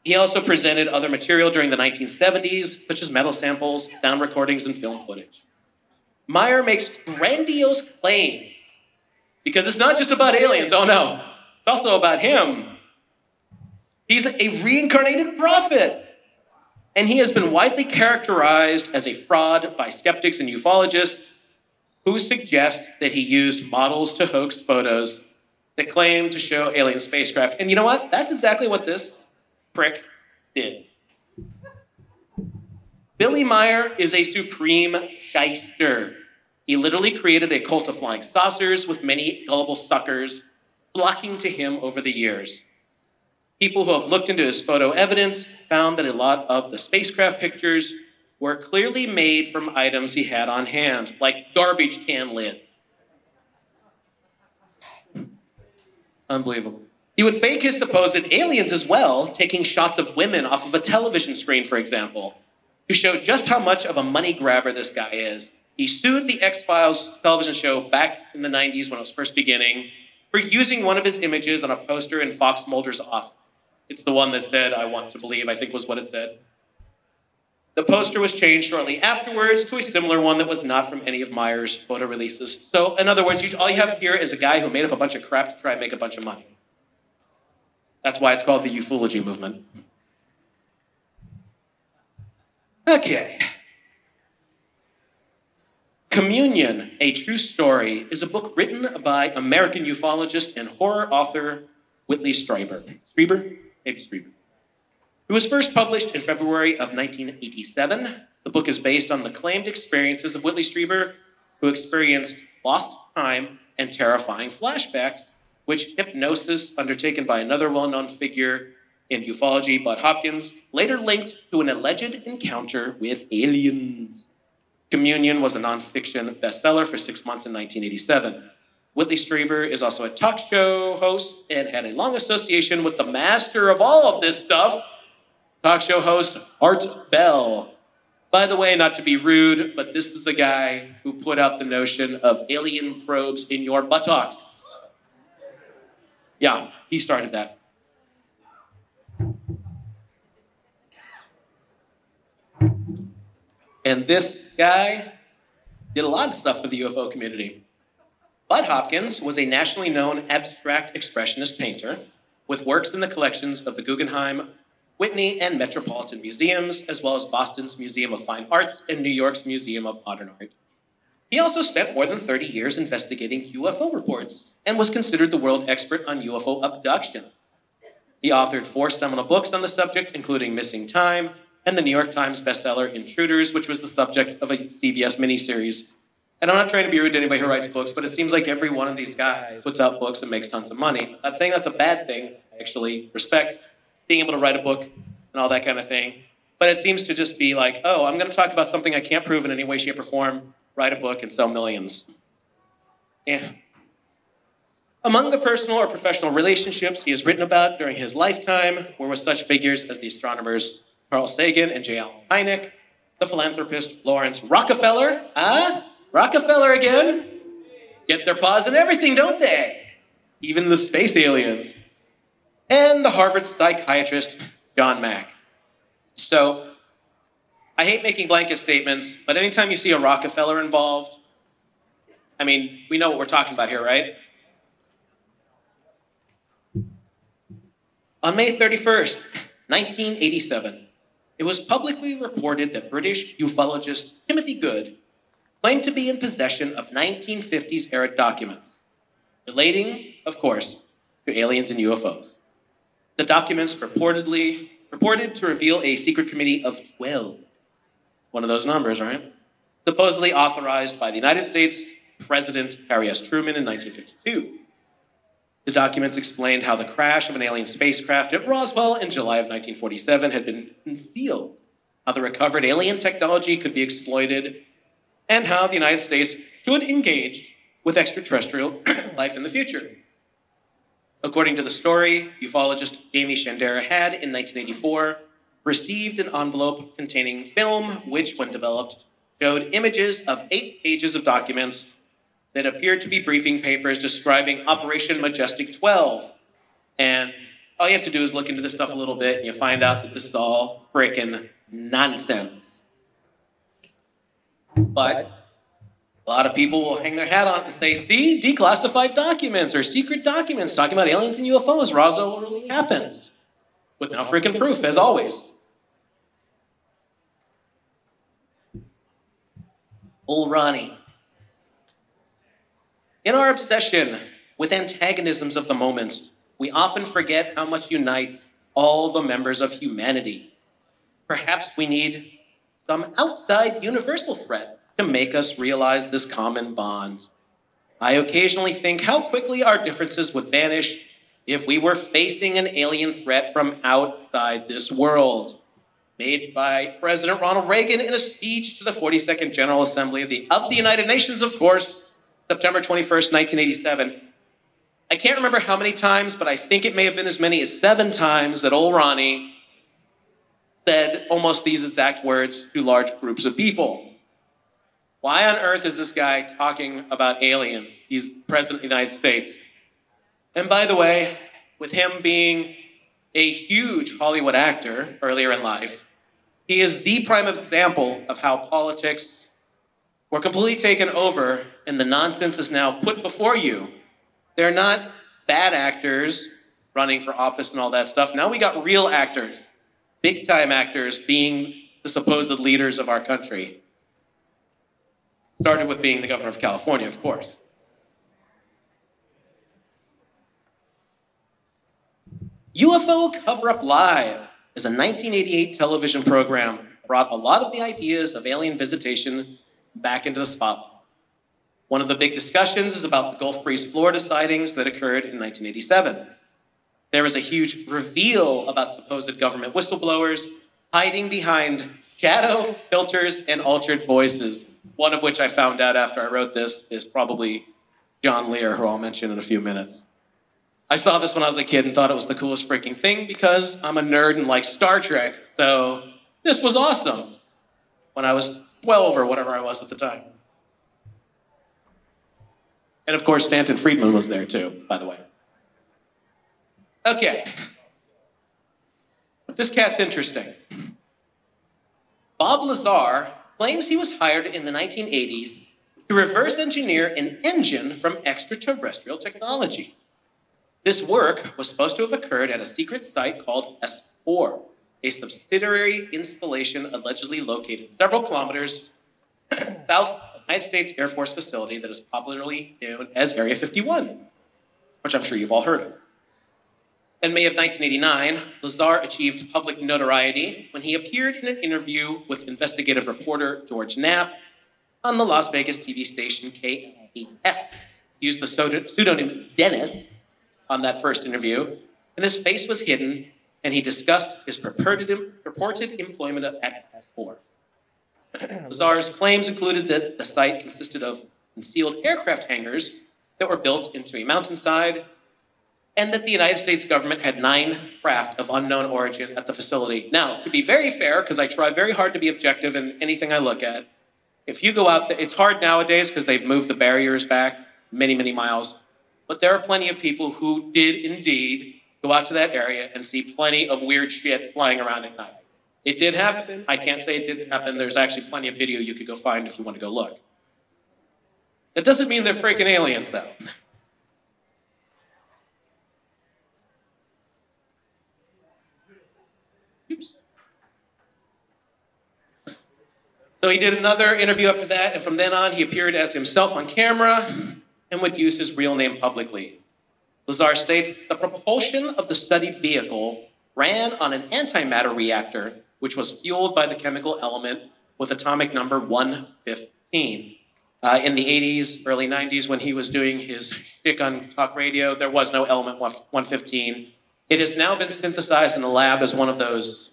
He also presented other material during the 1970s, such as metal samples, sound recordings, and film footage. Meier makes grandiose claims, because it's not just about aliens, oh no. It's also about him. He's a reincarnated prophet. And he has been widely characterized as a fraud by skeptics and ufologists who suggest that he used models to hoax photos that claim to show alien spacecraft. And you know what? That's exactly what this prick did. Billy Meier is a supreme shyster. He literally created a cult of flying saucers with many gullible suckers flocking to him over the years. People who have looked into his photo evidence found that a lot of the spacecraft pictures were clearly made from items he had on hand, like garbage can lids. Unbelievable. He would fake his supposed aliens as well, taking shots of women off of a television screen, for example, to show just how much of a money grabber this guy is. He sued the X-Files television show back in the 90s when it was first beginning for using one of his images on a poster in Fox Mulder's office. It's the one that said, "I want to believe," I think was what it said. The poster was changed shortly afterwards to a similar one that was not from any of Meier's photo releases. So, in other words, all you have here is a guy who made up a bunch of crap to try and make a bunch of money. That's why it's called the ufology movement. Okay. Communion, A True Story, is a book written by American ufologist and horror author Whitley Strieber. Strieber? Maybe Strieber. It was first published in February of 1987. The book is based on the claimed experiences of Whitley Strieber, who experienced lost time and terrifying flashbacks, which hypnosis, undertaken by another well-known figure in ufology, Bud Hopkins, later linked to an alleged encounter with aliens. Communion was a nonfiction bestseller for 6 months in 1987. Whitley Strieber is also a talk show host and had a long association with the master of all of this stuff, talk show host Art Bell. By the way, not to be rude, but this is the guy who put out the notion of alien probes in your buttocks. Yeah, he started that. And this guy did a lot of stuff for the UFO community. Bud Hopkins was a nationally known abstract expressionist painter with works in the collections of the Guggenheim, Whitney, and Metropolitan Museums, as well as Boston's Museum of Fine Arts and New York's Museum of Modern Art. He also spent more than 30 years investigating UFO reports and was considered the world expert on UFO abduction. He authored 4 seminal books on the subject, including Missing Time and the New York Times bestseller Intruders, which was the subject of a CBS miniseries. And I'm not trying to be rude to anybody who writes books, but it seems like every one of these guys puts out books and makes tons of money. I'm not saying that's a bad thing. I actually respect being able to write a book and all that kind of thing. But it seems to just be like, oh, I'm going to talk about something I can't prove in any way, shape, or form, write a book, and sell millions. Yeah. Among the personal or professional relationships he has written about during his lifetime were with such figures as the astronomers Carl Sagan and J. Allen Hynek, the philanthropist Lawrence Rockefeller. Rockefeller again? Get their paws in everything, don't they? Even the space aliens. And the Harvard psychiatrist John Mack. So, I hate making blanket statements, but anytime you see a Rockefeller involved, I mean, we know what we're talking about here, right? On May 31st, 1987, it was publicly reported that British ufologist Timothy Good claimed to be in possession of 1950s-era documents, relating, of course, to aliens and UFOs. The documents reported to reveal a secret committee of 12. One of those numbers, right? Supposedly authorized by the United States President Harry S. Truman in 1952. The documents explained how the crash of an alien spacecraft at Roswell in July of 1947 had been concealed, how the recovered alien technology could be exploited, and how the United States should engage with extraterrestrial life in the future. According to the story, ufologist Jamie Shandera had, in 1984, received an envelope containing film which, when developed, showed images of 8 pages of documents that appeared to be briefing papers describing Operation Majestic 12. And all you have to do is look into this stuff a little bit and you find out that this is all frickin' nonsense. But a lot of people will hang their hat on it and say, see, declassified documents or secret documents talking about aliens and UFOs. Roswell really happened. With no freaking proof, as always. Old Ronnie. In our obsession with antagonisms of the moment, we often forget how much unites all the members of humanity. Perhaps we need some outside universal threat to make us realize this common bond. I occasionally think how quickly our differences would vanish if we were facing an alien threat from outside this world. Made by President Ronald Reagan in a speech to the 42nd General Assembly of the United Nations, of course, September 21st, 1987. I can't remember how many times, but I think it may have been as many as 7 times that old Ronnie said almost these exact words to large groups of people. Why on earth is this guy talking about aliens? He's president of the United States. And by the way, with him being a huge Hollywood actor earlier in life, he is the prime example of how politics were completely taken over and the nonsense is now put before you. They're not bad actors running for office and all that stuff. Now we got real actors, big-time actors being the supposed leaders of our country. Started with being the governor of California, of course. UFO Cover-Up Live is a 1988 television program that brought a lot of the ideas of alien visitation back into the spotlight. One of the big discussions is about the Gulf Breeze, Florida sightings that occurred in 1987. There was a huge reveal about supposed government whistleblowers hiding behind shadow filters and altered voices, one of which I found out after I wrote this is probably John Lear, who I'll mention in a few minutes. I saw this when I was a kid and thought it was the coolest freaking thing because I'm a nerd and like Star Trek, so this was awesome when I was 12 or whatever I was at the time. And of course, Stanton Friedman was there too, by the way. Okay. This cat's interesting. Bob Lazar claims he was hired in the 1980s to reverse engineer an engine from extraterrestrial technology. This work was supposed to have occurred at a secret site called S4, a subsidiary installation allegedly located several kilometers south of the United States Air Force facility that is popularly known as Area 51, which I'm sure you've all heard of. In May of 1989, Lazar achieved public notoriety when he appeared in an interview with investigative reporter George Knapp on the Las Vegas TV station KLAS. He used the pseudonym Dennis on that first interview, and his face was hidden, and he discussed his purported employment at S4. Lazar's claims included that the site consisted of concealed aircraft hangars that were built into a mountainside, and that the United States government had 9 craft of unknown origin at the facility. Now, to be very fair, because I try very hard to be objective in anything I look at, if you go out there, it's hard nowadays because they've moved the barriers back many, many miles, but there are plenty of people who did indeed go out to that area and see plenty of weird shit flying around at night. It did happen. I can't say it didn't happen. There's actually plenty of video you could go find if you want to go look. That doesn't mean they're freaking aliens, though. Oops. So he did another interview after that, and from then on, he appeared as himself on camera and would use his real name publicly. Lazar states, the propulsion of the studied vehicle ran on an antimatter reactor, which was fueled by the chemical element with atomic number 115. In the 80s, early 90s, when he was doing his shtick on talk radio, there was no element 115. It has now been synthesized in the lab as one of those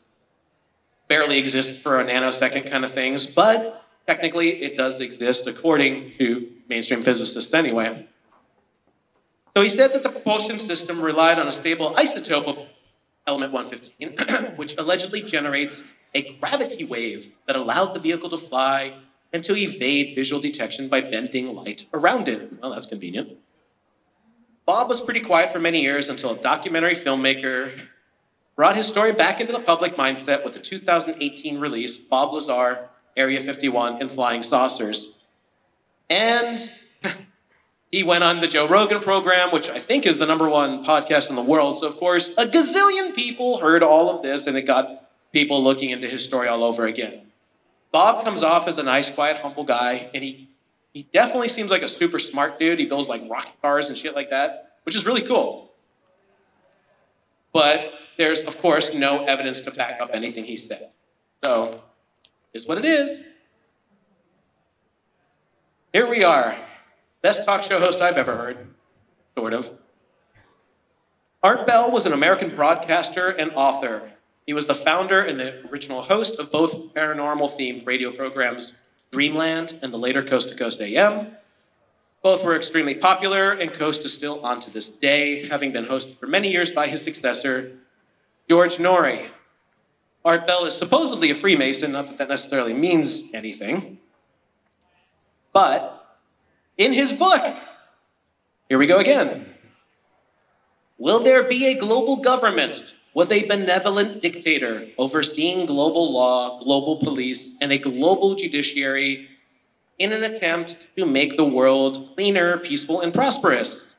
barely exists for a nanosecond kind of things, but technically it does exist according to mainstream physicists anyway. So he said that the propulsion system relied on a stable isotope of element 115, which allegedly generates a gravity wave that allowed the vehicle to fly and to evade visual detection by bending light around it. Well, that's convenient. Bob was pretty quiet for many years until a documentary filmmaker brought his story back into the public mindset with the 2018 release, Bob Lazar, Area 51 and Flying Saucers. And he went on the Joe Rogan program, which I think is the #1 podcast in the world. So, of course, a gazillion people heard all of this, and it got people looking into his story all over again. Bob comes off as a nice, quiet, humble guy, and he definitely seems like a super smart dude. He builds like rocket cars and shit like that, which is really cool. But there's, of course, no evidence to back up anything he said. So, here's what it is. Here we are. Best talk show host I've ever heard, sort of. Art Bell was an American broadcaster and author. He was the founder and the original host of both paranormal-themed radio programs, Dreamland and the later Coast to Coast AM. Both were extremely popular, and Coast is still on to this day, having been hosted for many years by his successor, George Noory. Art Bell is supposedly a Freemason, not that that necessarily means anything. But in his book, here we go again. Will there be a global government with a benevolent dictator overseeing global law, global police, and a global judiciary in an attempt to make the world cleaner, peaceful, and prosperous?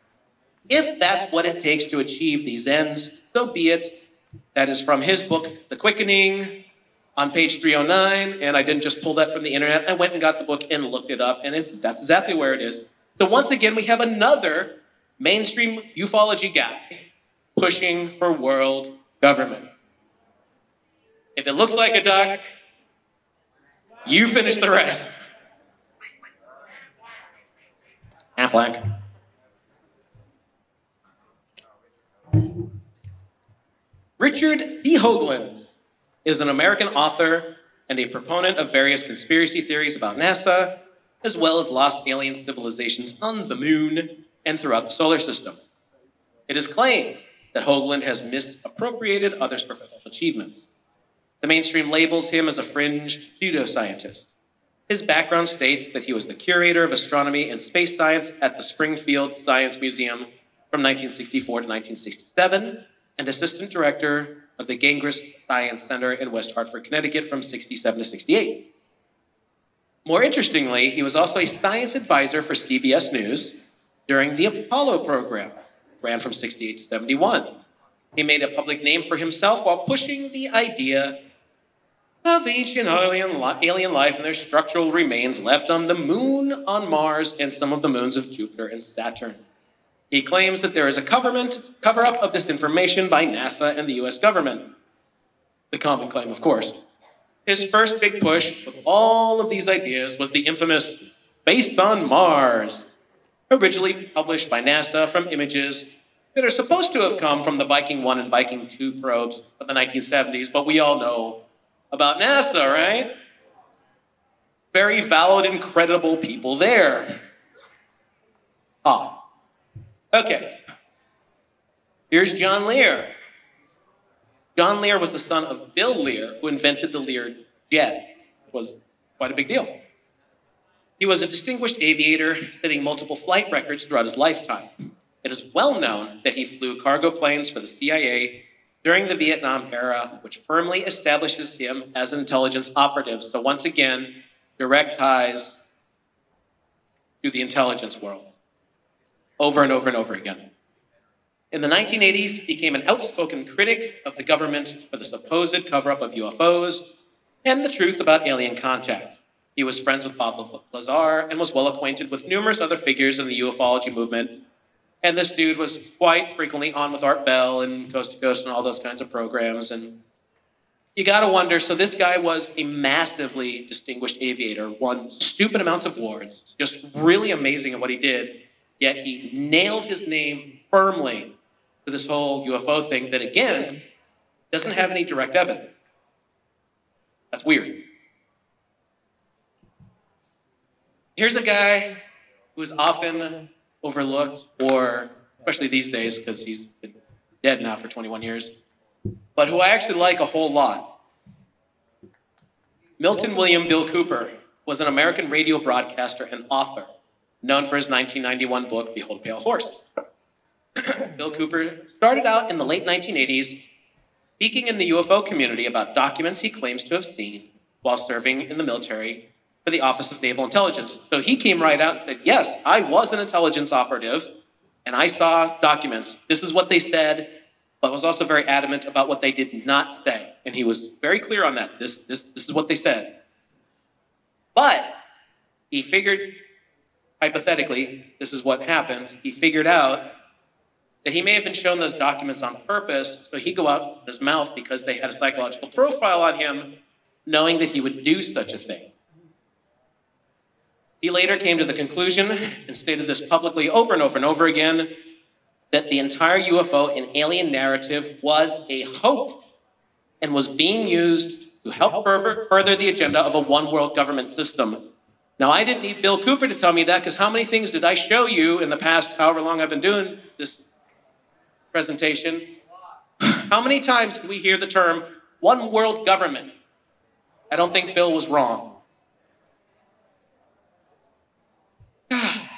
If that's what it takes to achieve these ends, so be it. That is from his book, The Quickening, on page 309, and I didn't just pull that from the internet. I went and got the book and looked it up, and that's exactly where it is. So once again, we have another mainstream ufology guy pushing for world government. If it looks like a duck, you finish the rest. Affleck. Richard C. Hoagland is an American author and a proponent of various conspiracy theories about NASA, as well as lost alien civilizations on the moon and throughout the solar system. It is claimed that Hoagland has misappropriated others' professional achievements. The mainstream labels him as a fringe pseudoscientist. His background states that he was the curator of astronomy and space science at the Springfield Science Museum from 1964 to 1967, and assistant director of the Gingras Science Center in West Hartford, Connecticut from 67 to 68. More interestingly, he was also a science advisor for CBS News during the Apollo program. ran from 68 to 71. He made a public name for himself while pushing the idea of ancient alien life and their structural remains left on the moon, on Mars, and some of the moons of Jupiter and Saturn. He claims that there is a cover-up of this information by NASA and the US government. The common claim, of course. His first big push of all of these ideas was the infamous Base on Mars, originally published by NASA from images that are supposed to have come from the Viking 1 and Viking 2 probes of the 1970s, but we all know about NASA, right? Very valid and credible people there. Okay. Here's John Lear. John Lear was the son of Bill Lear, who invented the Lear jet. It was quite a big deal. He was a distinguished aviator, setting multiple flight records throughout his lifetime. It is well known that he flew cargo planes for the CIA during the Vietnam era, which firmly establishes him as an intelligence operative. So once again, direct ties to the intelligence world, over and over and over again. In the 1980s, he became an outspoken critic of the government for the supposed cover-up of UFOs and the truth about alien contact. He was friends with Bob Lazar and was well acquainted with numerous other figures in the ufology movement. And this dude was quite frequently on with Art Bell and Coast to Coast and all those kinds of programs. And you gotta wonder, so this guy was a massively distinguished aviator, won stupid amounts of awards, just really amazing at what he did, yet he nailed his name firmly to this whole UFO thing that, again, doesn't have any direct evidence. That's weird. Here's a guy who is often overlooked, or especially these days, because he's been dead now for 21 years, but who I actually like a whole lot. Milton William Bill Cooper was an American radio broadcaster and author, known for his 1991 book, Behold a Pale Horse. Bill Cooper started out in the late 1980s speaking in the UFO community about documents he claims to have seen while serving in the military for the Office of Naval Intelligence. So he came right out and said, yes, I was an intelligence operative, and I saw documents. This is what they said, but was also very adamant about what they did not say. And he was very clear on that. This is what they said. But he figured, hypothetically, this is what happened. He figured out that he may have been shown those documents on purpose, so he'd go out with his mouth because they had a psychological profile on him, knowing that he would do such a thing. He later came to the conclusion, and stated this publicly over and over and over again, that the entire UFO and alien narrative was a hoax and was being used to help further the agenda of a one-world government system. Now, I didn't need Bill Cooper to tell me that, because how many things did I show you in the past, however long I've been doing this presentation? How many times did we hear the term one world government? I don't think Bill was wrong.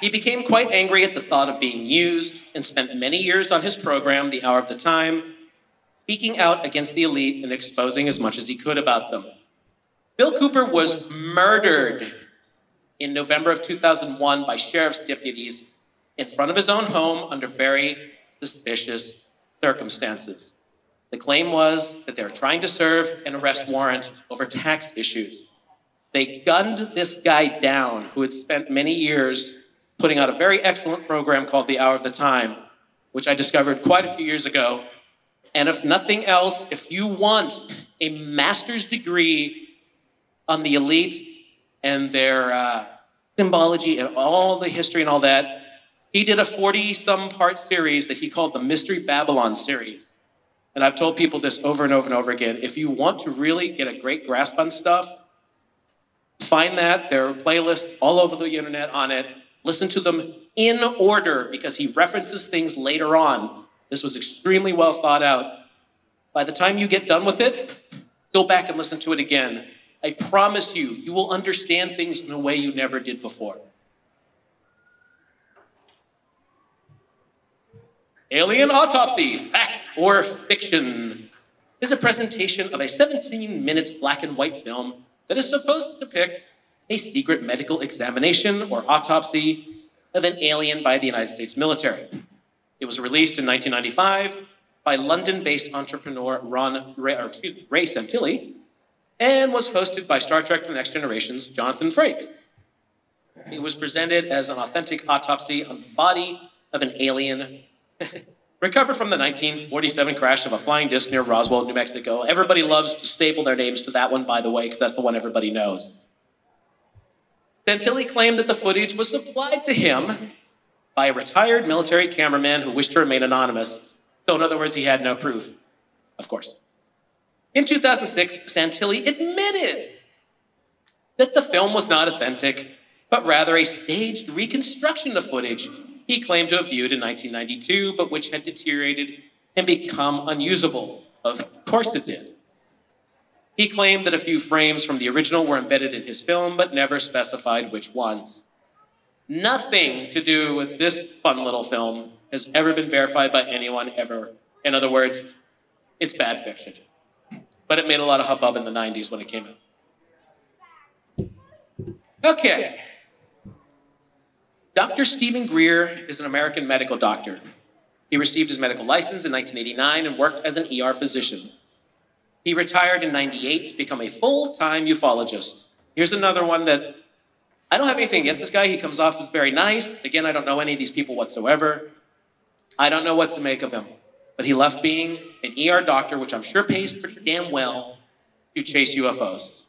He became quite angry at the thought of being used and spent many years on his program, The Hour of the Time, speaking out against the elite and exposing as much as he could about them. Bill Cooper was murdered in November of 2001 by sheriff's deputies in front of his own home under very suspicious circumstances. The claim was that they were trying to serve an arrest warrant over tax issues. They gunned this guy down, who had spent many years putting out a very excellent program called The Hour of the Time, which I discovered quite a few years ago. And if nothing else, if you want a master's degree on the elite and their symbology and all the history and all that, he did a 40-some part series that he called the Mystery Babylon series. And I've told people this over and over and over again. If you want to really get a great grasp on stuff, find that. There are playlists all over the internet on it. Listen to them in order, because he references things later on. This was extremely well thought out. By the time you get done with it, go back and listen to it again. I promise you, you will understand things in a way you never did before. Alien Autopsy, Fact or Fiction, is a presentation of a 17-minute black and white film that is supposed to depict a secret medical examination or autopsy of an alien by the United States military. It was released in 1995 by London-based entrepreneur Ray Santilli, and was hosted by Star Trek The Next Generation's Jonathan Frakes. It was presented as an authentic autopsy on the body of an alien recovered from the 1947 crash of a flying disc near Roswell, New Mexico. Everybody loves to staple their names to that one, by the way, because that's the one everybody knows. Santilli claimed that the footage was supplied to him by a retired military cameraman who wished to remain anonymous. So in other words, he had no proof, of course. In 2006, Santilli admitted that the film was not authentic, but rather a staged reconstruction of footage he claimed to have viewed in 1992, but which had deteriorated and become unusable. Of course it did. He claimed that a few frames from the original were embedded in his film, but never specified which ones. Nothing to do with this fun little film has ever been verified by anyone ever. In other words, it's bad fiction. But it made a lot of hubbub in the 90s when it came out. Okay. Dr. Stephen Greer is an American medical doctor. He received his medical license in 1989 and worked as an ER physician. He retired in 98 to become a full-time ufologist. Here's another one that I don't have anything against this guy. He comes off as very nice. Again, I don't know any of these people whatsoever. I don't know what to make of him. But he left being an ER doctor, which I'm sure pays pretty damn well, to chase UFOs.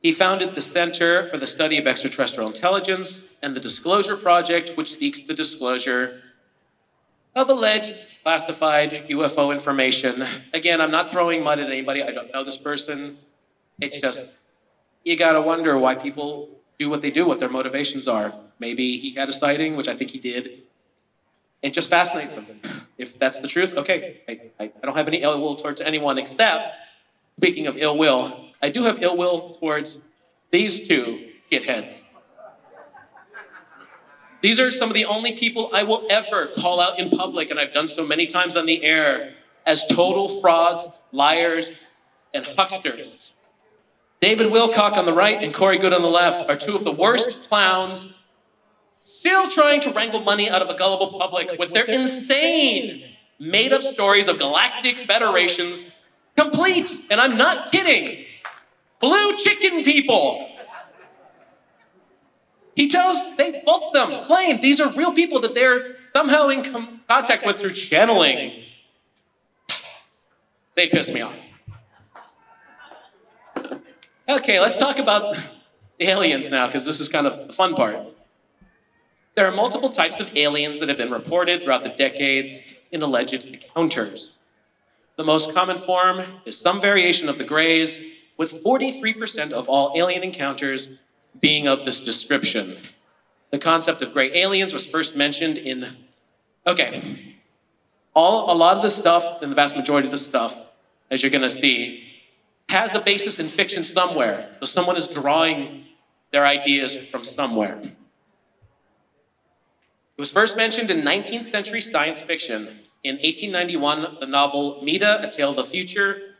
He founded the Center for the Study of Extraterrestrial Intelligence and the Disclosure Project, which seeks the disclosure of alleged classified UFO information. Again, I'm not throwing mud at anybody. I don't know this person. It's just, you gotta wonder why people do what they do, what their motivations are. Maybe he had a sighting, which I think he did. It just fascinates him. If that's the truth, okay. I don't have any ill will towards anyone except, speaking of ill will, I do have ill will towards these two shitheads. These are some of the only people I will ever call out in public, and I've done so many times on the air, as total frauds, liars, and hucksters. David Wilcock on the right and Corey Good on the left are two of the worst clowns still trying to wrangle money out of a gullible public with their insane, made-up stories of galactic federations, complete, and I'm not kidding, blue chicken people. He tells, both of them claim these are real people that they're somehow in contact with through channeling. They piss me off. Okay, let's talk about aliens now, because this is kind of the fun part. There are multiple types of aliens that have been reported throughout the decades in alleged encounters. The most common form is some variation of the Greys, with 43% of all alien encounters being of this description. The concept of gray aliens was first mentioned in, a lot of the stuff, and the vast majority of the stuff, as you're gonna see, has a basis in fiction somewhere. So someone is drawing their ideas from somewhere. It was first mentioned in 19th century science fiction. In 1891, the novel Meda, A Tale of the Future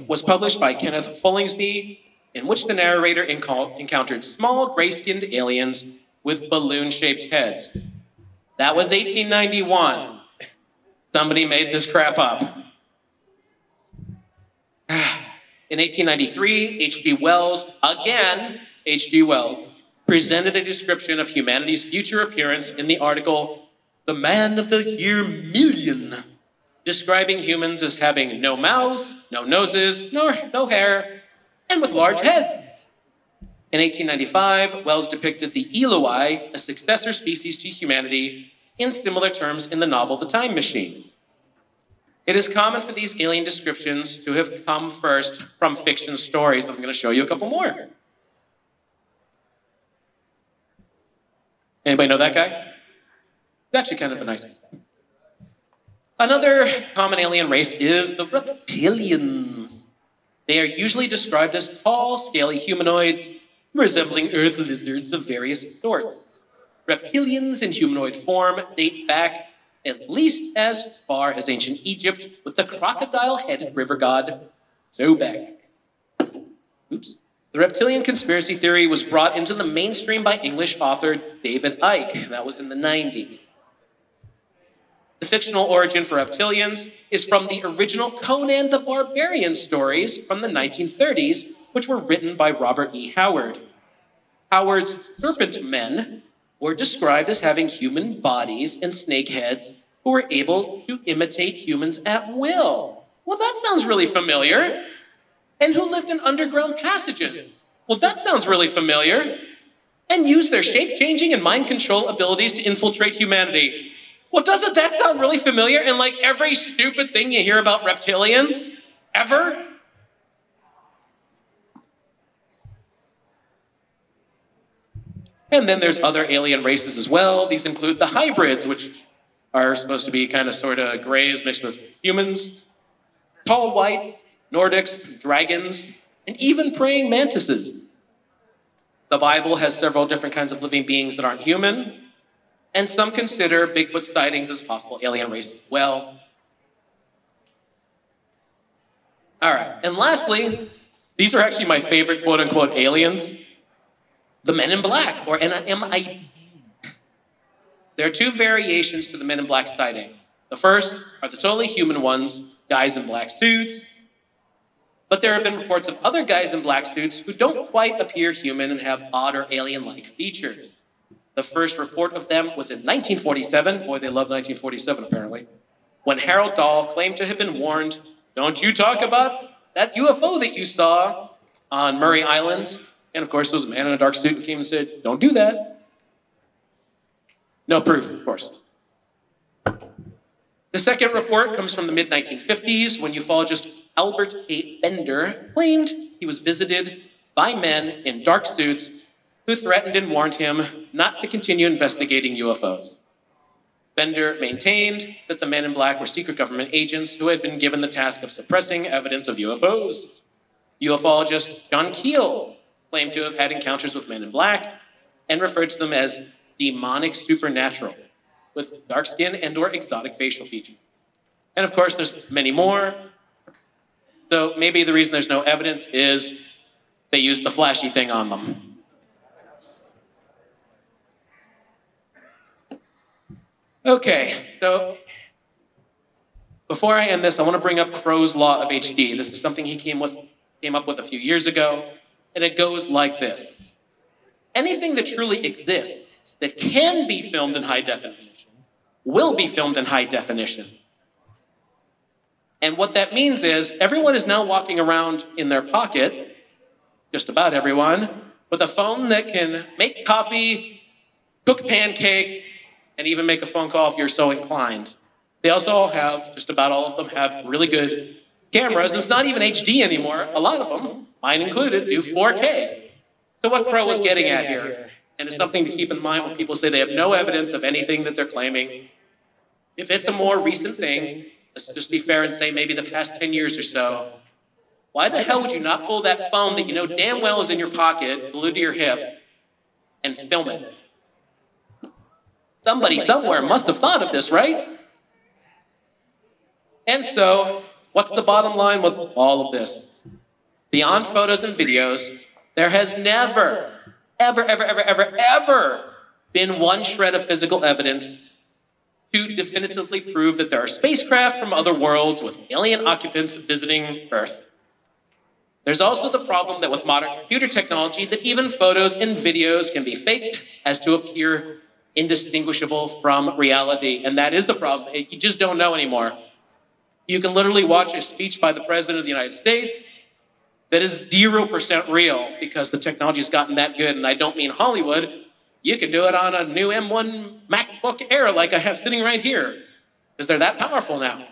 was published by Kenneth Follingsby, in which the narrator encountered small gray-skinned aliens with balloon-shaped heads. That was 1891. Somebody made this crap up. In 1893, H.G. Wells, again, H.G. Wells, presented a description of humanity's future appearance in the article, The Man of the Year Million, describing humans as having no mouths, no noses, no hair, and with large heads. In 1895, Wells depicted the Eloi, a successor species to humanity, in similar terms in the novel The Time Machine. It is common for these alien descriptions to have come first from fiction stories. I'm going to show you a couple more. Anybody know that guy? It's actually kind of a nice guy. Another common alien race is the reptilians. They are usually described as tall, scaly humanoids resembling earth lizards of various sorts. Reptilians in humanoid form date back at least as far as ancient Egypt with the crocodile-headed river god Sobek. Oops. The reptilian conspiracy theory was brought into the mainstream by English author David Icke. That was in the 90s. The fictional origin for reptilians is from the original Conan the Barbarian stories from the 1930s, which were written by Robert E. Howard. Howard's serpent men were described as having human bodies and snake heads who were able to imitate humans at will. Well, that sounds really familiar. And who lived in underground passages. Well, that sounds really familiar. And used their shape-changing and mind control abilities to infiltrate humanity. Well, doesn't that sound really familiar in like every stupid thing you hear about reptilians? Ever? And then there's other alien races as well. These include the hybrids, which are supposed to be kind of sort of grays mixed with humans, tall whites, Nordics, dragons, and even praying mantises. The Bible has several different kinds of living beings that aren't human, and some consider Bigfoot sightings as possible alien race as well. All right, and lastly, these are actually my favorite quote-unquote aliens, the Men in Black, or NMIB. There are two variations to the Men in Black sighting. The first are the totally human ones, guys in black suits. But there have been reports of other guys in black suits who don't quite appear human and have odd or alien-like features. The first report of them was in 1947. Boy, they love 1947, apparently. When Harold Dahl claimed to have been warned, "Don't you talk about that UFO that you saw on Murray Island." And of course, there was a man in a dark suit who came and said, "Don't do that." No proof, of course. The second report comes from the mid-1950s when ufologist Albert A. Bender claimed he was visited by men in dark suits who threatened and warned him not to continue investigating UFOs. Bender maintained that the men in black were secret government agents who had been given the task of suppressing evidence of UFOs. Ufologist John Keel claimed to have had encounters with men in black and referred to them as demonic supernatural, with dark skin and/or exotic facial features. And of course, there's many more. So maybe the reason there's no evidence is they used the flashy thing on them. Okay, so before I end this, I want to bring up Crow's Law of HD. This is something he came up with a few years ago, and it goes like this. Anything that truly exists that can be filmed in high definition will be filmed in high definition. And what that means is everyone is now walking around in their pocket, just about everyone, with a phone that can make coffee, cook pancakes, and even make a phone call if you're so inclined. They also all have, just about all of them have really good cameras. It's not even HD anymore. A lot of them, mine included, do 4K. So what Crow was getting at here, and it's something to keep in mind when people say they have no evidence of anything that they're claiming. If it's a more recent thing, let's just be fair and say maybe the past 10 years or so, why the hell would you not pull that phone that you know damn well is in your pocket, glued to your hip, and film it? Somebody somewhere must have thought of this, right? And so, what's the bottom line with all of this? Beyond photos and videos, there has never, ever been one shred of physical evidence to definitively prove that there are spacecraft from other worlds with alien occupants visiting Earth. There's also the problem that with modern computer technology, that even photos and videos can be faked as to appear indistinguishable from reality. And that is the problem. You just don't know anymore. You can literally watch a speech by the President of the United States that is 0% real because the technology has gotten that good. And I don't mean Hollywood. You can do it on a new M1 MacBook Air like I have sitting right here, because they're that powerful now.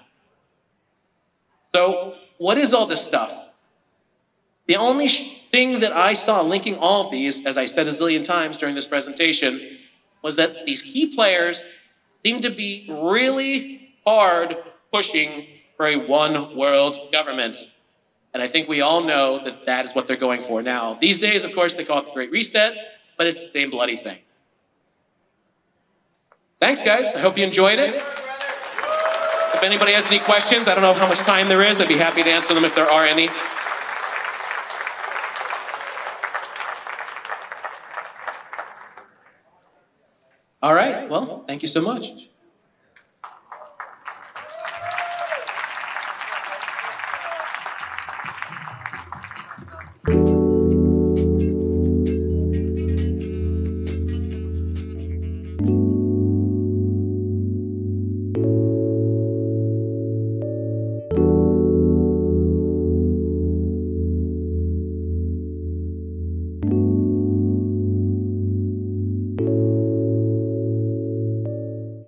So what is all this stuff? The only thing that I saw linking all of these, as I said a zillion times during this presentation, was that these key players seem to be really hard pushing for a one world government. And I think we all know that that is what they're going for now. These days, of course, they call it the Great Reset, but it's the same bloody thing. Thanks, guys. I hope you enjoyed it. If anybody has any questions, I don't know how much time there is. I'd be happy to answer them if there are any. All right. Well, thank you so much.